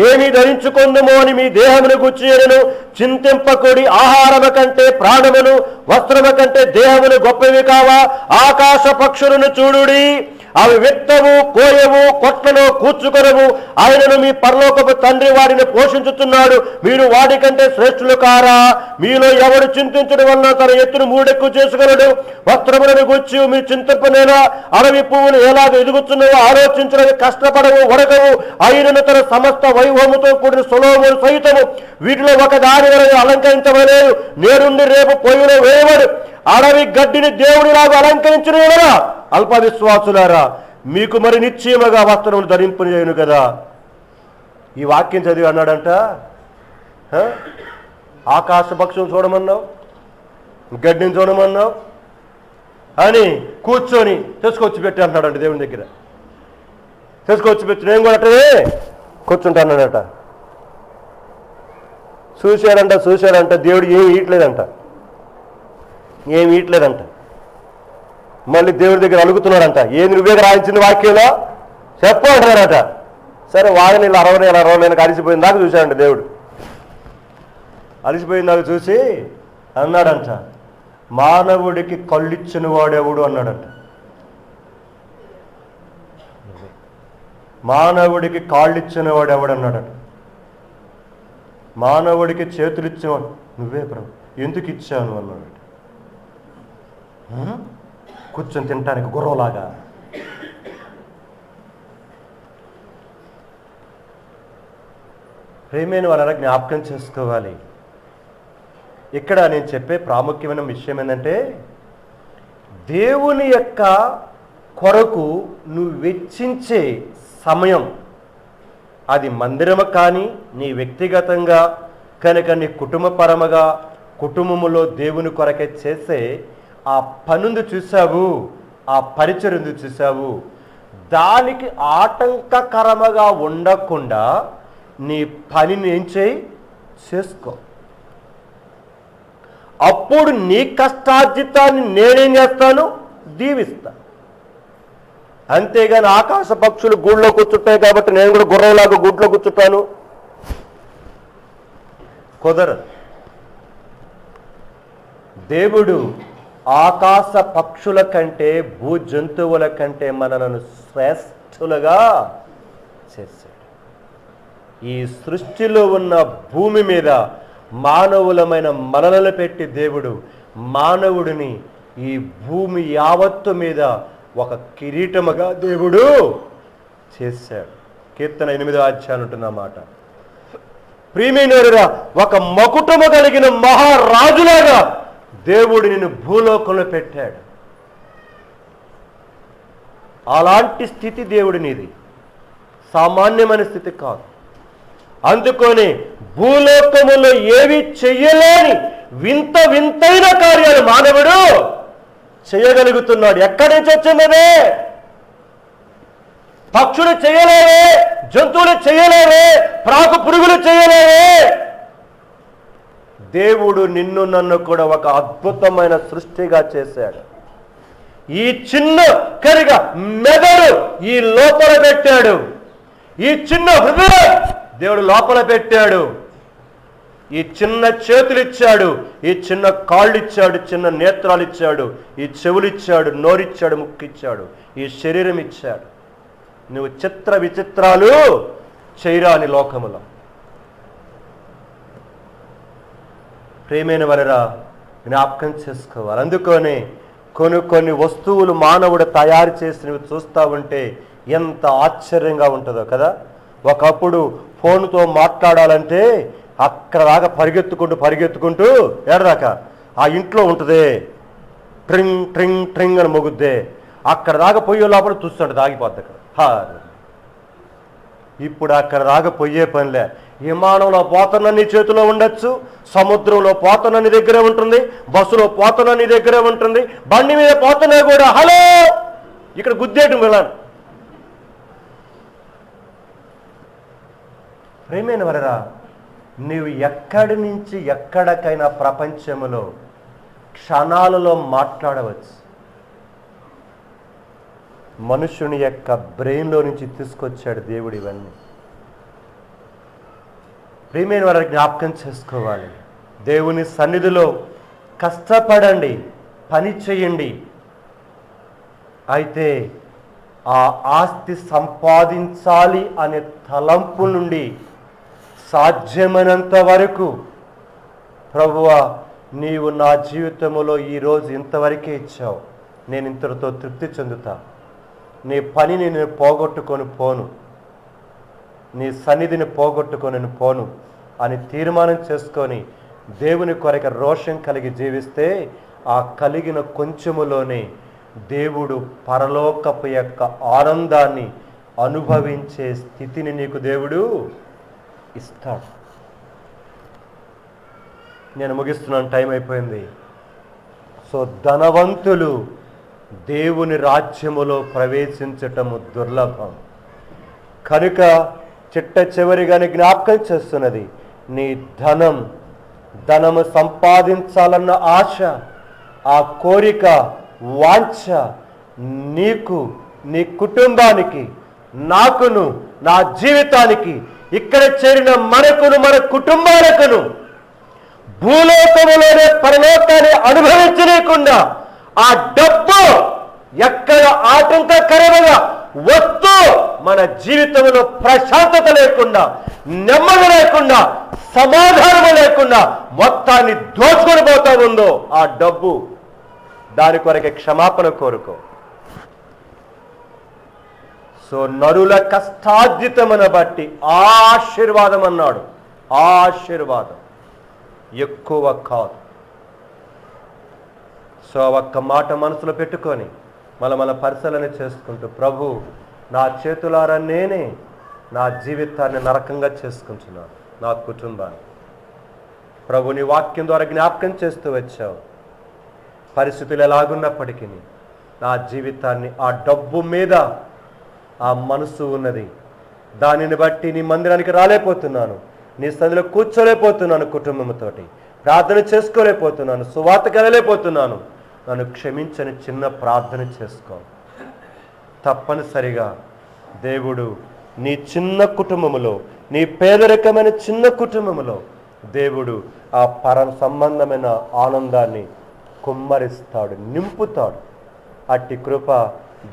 ఏమి ధరించుకుందుమో అని మీ దేహమును గుచ్చి అయినను చింతింపకుడి. ఆహారము కంటే ప్రాణమును, వస్త్రము కంటే దేహమును గొప్పవి కావా? ఆకాశ పక్షులను చూడుడి, అవి విత్తవు, కోయవు, కొట్లలో కూర్చుకొనవు, ఆయనను మీ పరలోకపు తండ్రి వారిని పోషించుతున్నాడు. మీరు వాడి కంటే శ్రేష్ఠులు కారా? మీలో ఎవడు చింతించడం వలన తన ఎత్తును మూడెక్కు చేసుకొనడు? వస్త్రములను గుచ్చి మీరు చింతింపనేలా? అడవి పువ్వులు ఎలాగ ఎదుగుతున్నావో ఆలోచించడానికి కష్టపడవు, వడకవు. ఆయనను తన సమస్త వైభవముతో కూడిన సొలొమోను సహితము వీటిలో ఒక దాని వరకు అలంకరించవలేదు. నేరుండి రేపు పొయ్యిలో వేయబడు. అడవి గడ్డిని దేవుడిలాగా అలంకరించిన ఎడల అల్ప విశ్వాసులారా, మీకు మరి నిశ్చయముగా వస్త్రములు ధరింపజేయును కదా. ఈ వాక్యం చదివి అన్నాడంట, ఆకాశ పక్షులు చూడమన్నావు, గడ్డిని చూడమన్నావు అని కూర్చొని తీసుకొచ్చి పెట్టి అంటున్నాడంట దేవుని దగ్గర. తీసుకొచ్చి పెట్టి నేను కూడా అట్టనే కూర్చుంటానట. చూశారంట దేవుడు ఏమి ఇయట్లేదంట. మళ్ళీ దేవుడి దగ్గర అడుగుతున్నాడంట, ఏంది నువ్వే రాయించింది వాక్యంలో చెప్పు అంటున్నారట. సరే వాడిని 60 అలిసిపోయిన దాకా చూశాడంట దేవుడు. అలిసిపోయిన దాకా చూసి అన్నాడంట, మానవుడికి కళ్ళిచ్చిన వాడెవడు అన్నాడంట. మానవుడికి కాళ్ళిచ్చిన వాడు ఎవడన్నాడట. మానవుడికి చేతులు ఇచ్చేవాడు నువ్వే ప్రభు, ఎందుకు ఇచ్చాను అన్నాడట. కూర్చొని తినటానికి గుర్రంలాగా. ప్రేమైన వాళ్ళ జ్ఞాపకం చేసుకోవాలి. ఇక్కడ నేను చెప్పే ప్రాముఖ్యమైన విషయం ఏంటంటే, దేవుని యొక్క కొరకు నువ్వు వెచ్చించే సమయం, అది మందిరము కానీ నీ వ్యక్తిగతంగా కనుక నీ కుటుంబపరముగా కుటుంబములో దేవుని కొరకే చేసే ఆ పనుందు చూసావు, ఆ పరిచర్యందు చూసావు, దానికి ఆటంకకరముగా ఉండకుండా నీ పనిని ఏం చేసుకో. అప్పుడు నీ కష్టార్జితాన్ని నేనేం చేస్తాను, దీవిస్తా. అంతేగాని ఆకాశ పక్షులు గూళ్ళో కూర్చుంటాయి కాబట్టి నేను కూడా గుర్రంలాగా గూట్లో కూర్చుంటాను, కుదరదు. దేవుడు ఆకాశ పక్షుల కంటే భూ జంతువుల కంటే మనలను శ్రేష్ఠులుగా చేశాడు. ఈ సృష్టిలో ఉన్న భూమి మీద మానవులమైన మనలను పెట్టి దేవుడు మానవుడిని ఈ భూమి యావత్తు మీద ఒక కిరీటముగా దేవుడు చేశాడు. కీర్తన 8వ అధ్యాయం ఉంటుందన్నమాట. ప్రియమైనవారురా, ఒక మకుటము కలిగిన మహారాజులాగా దేవుడు నిన్ను భూలోకంలో పెట్టాడు. అలాంటి స్థితి దేవుడి నీది, సామాన్యమైన స్థితి కాదు. అందుకొని భూలోకములో ఏవి చెయ్యలేని వింత వింతైన కార్యాలు మానవుడు చేయగలుగుతున్నాడు. ఎక్కడి నుంచి వచ్చిందనే? పక్షులు చేయలేవే, జంతువులు చేయలేవే, ప్రాకు పురుగులు చేయలేవే. దేవుడు నిన్ను నన్ను కూడా ఒక అద్భుతమైన సృష్టిగా చేశాడు. ఈ చిన్న కరిగ మెదడు ఈ లోపల పెట్టాడు. ఈ చిన్న హృదయం దేవుడు లోపల పెట్టాడు. ఈ చిన్న చేతులు ఇచ్చాడు, ఈ చిన్న కాళ్ళు ఇచ్చాడు, చిన్న నేత్రాలు ఇచ్చాడు, ఈ చెవులు ఇచ్చాడు, నోరిచ్చాడు, ముక్కిచ్చాడు, ఈ శరీరం ఇచ్చాడు. నువ్వు చిత్ర విచిత్రాలు చేయరాని లోకములో. ప్రేమైన వలరా జ్ఞాపకం చేసుకోవాలి. అందుకని కొన్ని వస్తువులు మానవుడు తయారు చేసినవి చూస్తూ ఉంటే ఎంత ఆశ్చర్యంగా ఉంటుందో కదా. ఒకప్పుడు ఫోన్తో మాట్లాడాలంటే అక్కడ దాకా పరిగెత్తుకుంటూ ఏడదాకా ఆ ఇంట్లో ఉంటుంది, ట్రింగ్ ట్రింగ్ ట్రింగ్ అని మొగుద్దే. అక్కడ దాకా పోయే లోపల చూస్తాడు దాగిపోద్ది అక్కడ. ఇప్పుడు అక్కడ దాకా పోయే పనిలే. విమానంలో పోతున్న నీ చేతిలో ఉండొచ్చు, సముద్రంలో పోతున్న నీ దగ్గరే ఉంటుంది, బస్సులో పోతున్న నీ దగ్గరే ఉంటుంది, బండి మీద పోతున్నా కూడా హలో ఇక్కడ గుద్దేయటం వెళ్ళాను. ప్రేమైన వరరా, నీవు ఎక్కడి నుంచి ఎక్కడికైనా ప్రపంచంలో క్షణాలలో మాట్లాడవచ్చు. మనుషుని యొక్క బ్రెయిన్లో నుంచి తీసుకొచ్చాడు దేవుడు ఇవన్నీ. ప్రియమైన వారికి జ్ఞాపకం చేసుకోవాలి. దేవుని సన్నిధిలో కష్టపడండి, పని చేయండి. అయితే ఆ ఆస్తి సంపాదించాలి అనే తలంపు నుండి సాధ్యమైనంత వరకు ప్రభువా నీవు నా జీవితంలో ఈరోజు ఇంతవరకే ఇచ్చావు, నేను ఇంతటితో తృప్తి చెందుతా, నీ పనిని నేను పోగొట్టుకొని పోను, నీ సన్నిధిని పోగొట్టుకొని నేను పోను అని తీర్మానం చేసుకొని దేవుని కొరకు రోషం కలిగి జీవిస్తే ఆ కలిగిన కొంచెములోనే దేవుడు పరలోకపు యొక్క ఆనందాన్ని అనుభవించే స్థితిని నీకు దేవుడు ఇస్తాడు. నేను ముగిస్తున్నాను, టైం అయిపోయింది. సో ధనవంతులు దేవుని రాజ్యములో ప్రవేశించటము దుర్లభం. కనుక చిట్ట చివరిగానే జ్ఞాపకం చేస్తున్నది, నీ ధనము సంపాదించాలన్న ఆశ, ఆ కోరిక, వాంఛ నీకు, నీ కుటుంబానికి, నాకును, నా జీవితానికి, ఇక్కడ చేరిన మనకును, మన కుటుంబాలకును భూలోకములోనే పరలోకాన్ని అనుభవించలేకుండా ఆ డబ్బు ఎక్కడ ఆటంకకరముగా వస్తూ మన జీవితంలో ప్రశాంతత లేకుండా, నెమ్మది లేకుండా, సమాధానం లేకుండా మొత్తాన్ని దోచుకొని పోతా ఉందో ఆ డబ్బు, దాని కొరకే క్షమాపణ కోరుకో. సో నరుల కష్టార్జితమును బట్టి ఆశీర్వాదం అన్నాడు. ఆశీర్వాదం ఎక్కువ కాదు. సో ఒక్క మాట మనసులో పెట్టుకొని మన పరిశీలన చేసుకుంటూ, ప్రభు నా చేతులారా నేనే నా జీవితాన్ని నరకంగా చేసుకుంటున్నాను, నా కుటుంబాన్ని. ప్రభు నీ వాక్యం ద్వారా జ్ఞాపకం చేస్తూ వచ్చావు. పరిస్థితులు ఎలాగున్నప్పటికీ నా జీవితాన్ని ఆ డబ్బు మీద ఆ మనసు ఉన్నది, దానిని బట్టి నీ మందిరానికి రాలేకపోతున్నాను, నీ సన్నిధిలో కూర్చోలేకపోతున్నాను, కుటుంబంతోటి ప్రార్థన చేసుకోలేకపోతున్నాను, సువార్తకి వెళ్ళలేకపోతున్నాను, నన్ను క్షమించని చిన్న ప్రార్థన చేసుకో. తప్పనిసరిగా దేవుడు నీ చిన్న కుటుంబములో, నీ పేదరికమైన చిన్న కుటుంబములో దేవుడు ఆ సంబంధమైన ఆనందాన్ని కుమ్మరిస్తాడు, నింపుతాడు. అట్టి కృప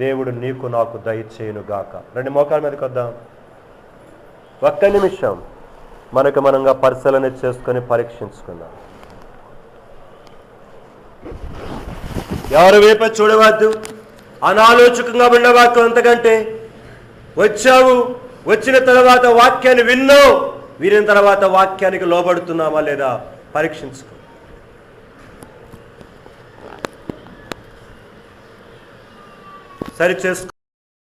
దేవుడు నీకు నాకు దయచేయునుగాక. రెండు మోకాల మీదకి వద్దాం. ఒక్క నిమిషం మనంగా పరిశీలన చేసుకొని పరీక్షించుకుందాం. ఎవరి వైపు చూడవద్దు, అనాలోచకంగా ఉండవాకు. అంతకంటే వచ్చావు, వచ్చిన తర్వాత వాక్యాన్ని విన్నావు, వినిన తర్వాత వాక్యానికి లోబడుతున్నామా లేదా పరీక్షించుకో. సరి చేసుకో.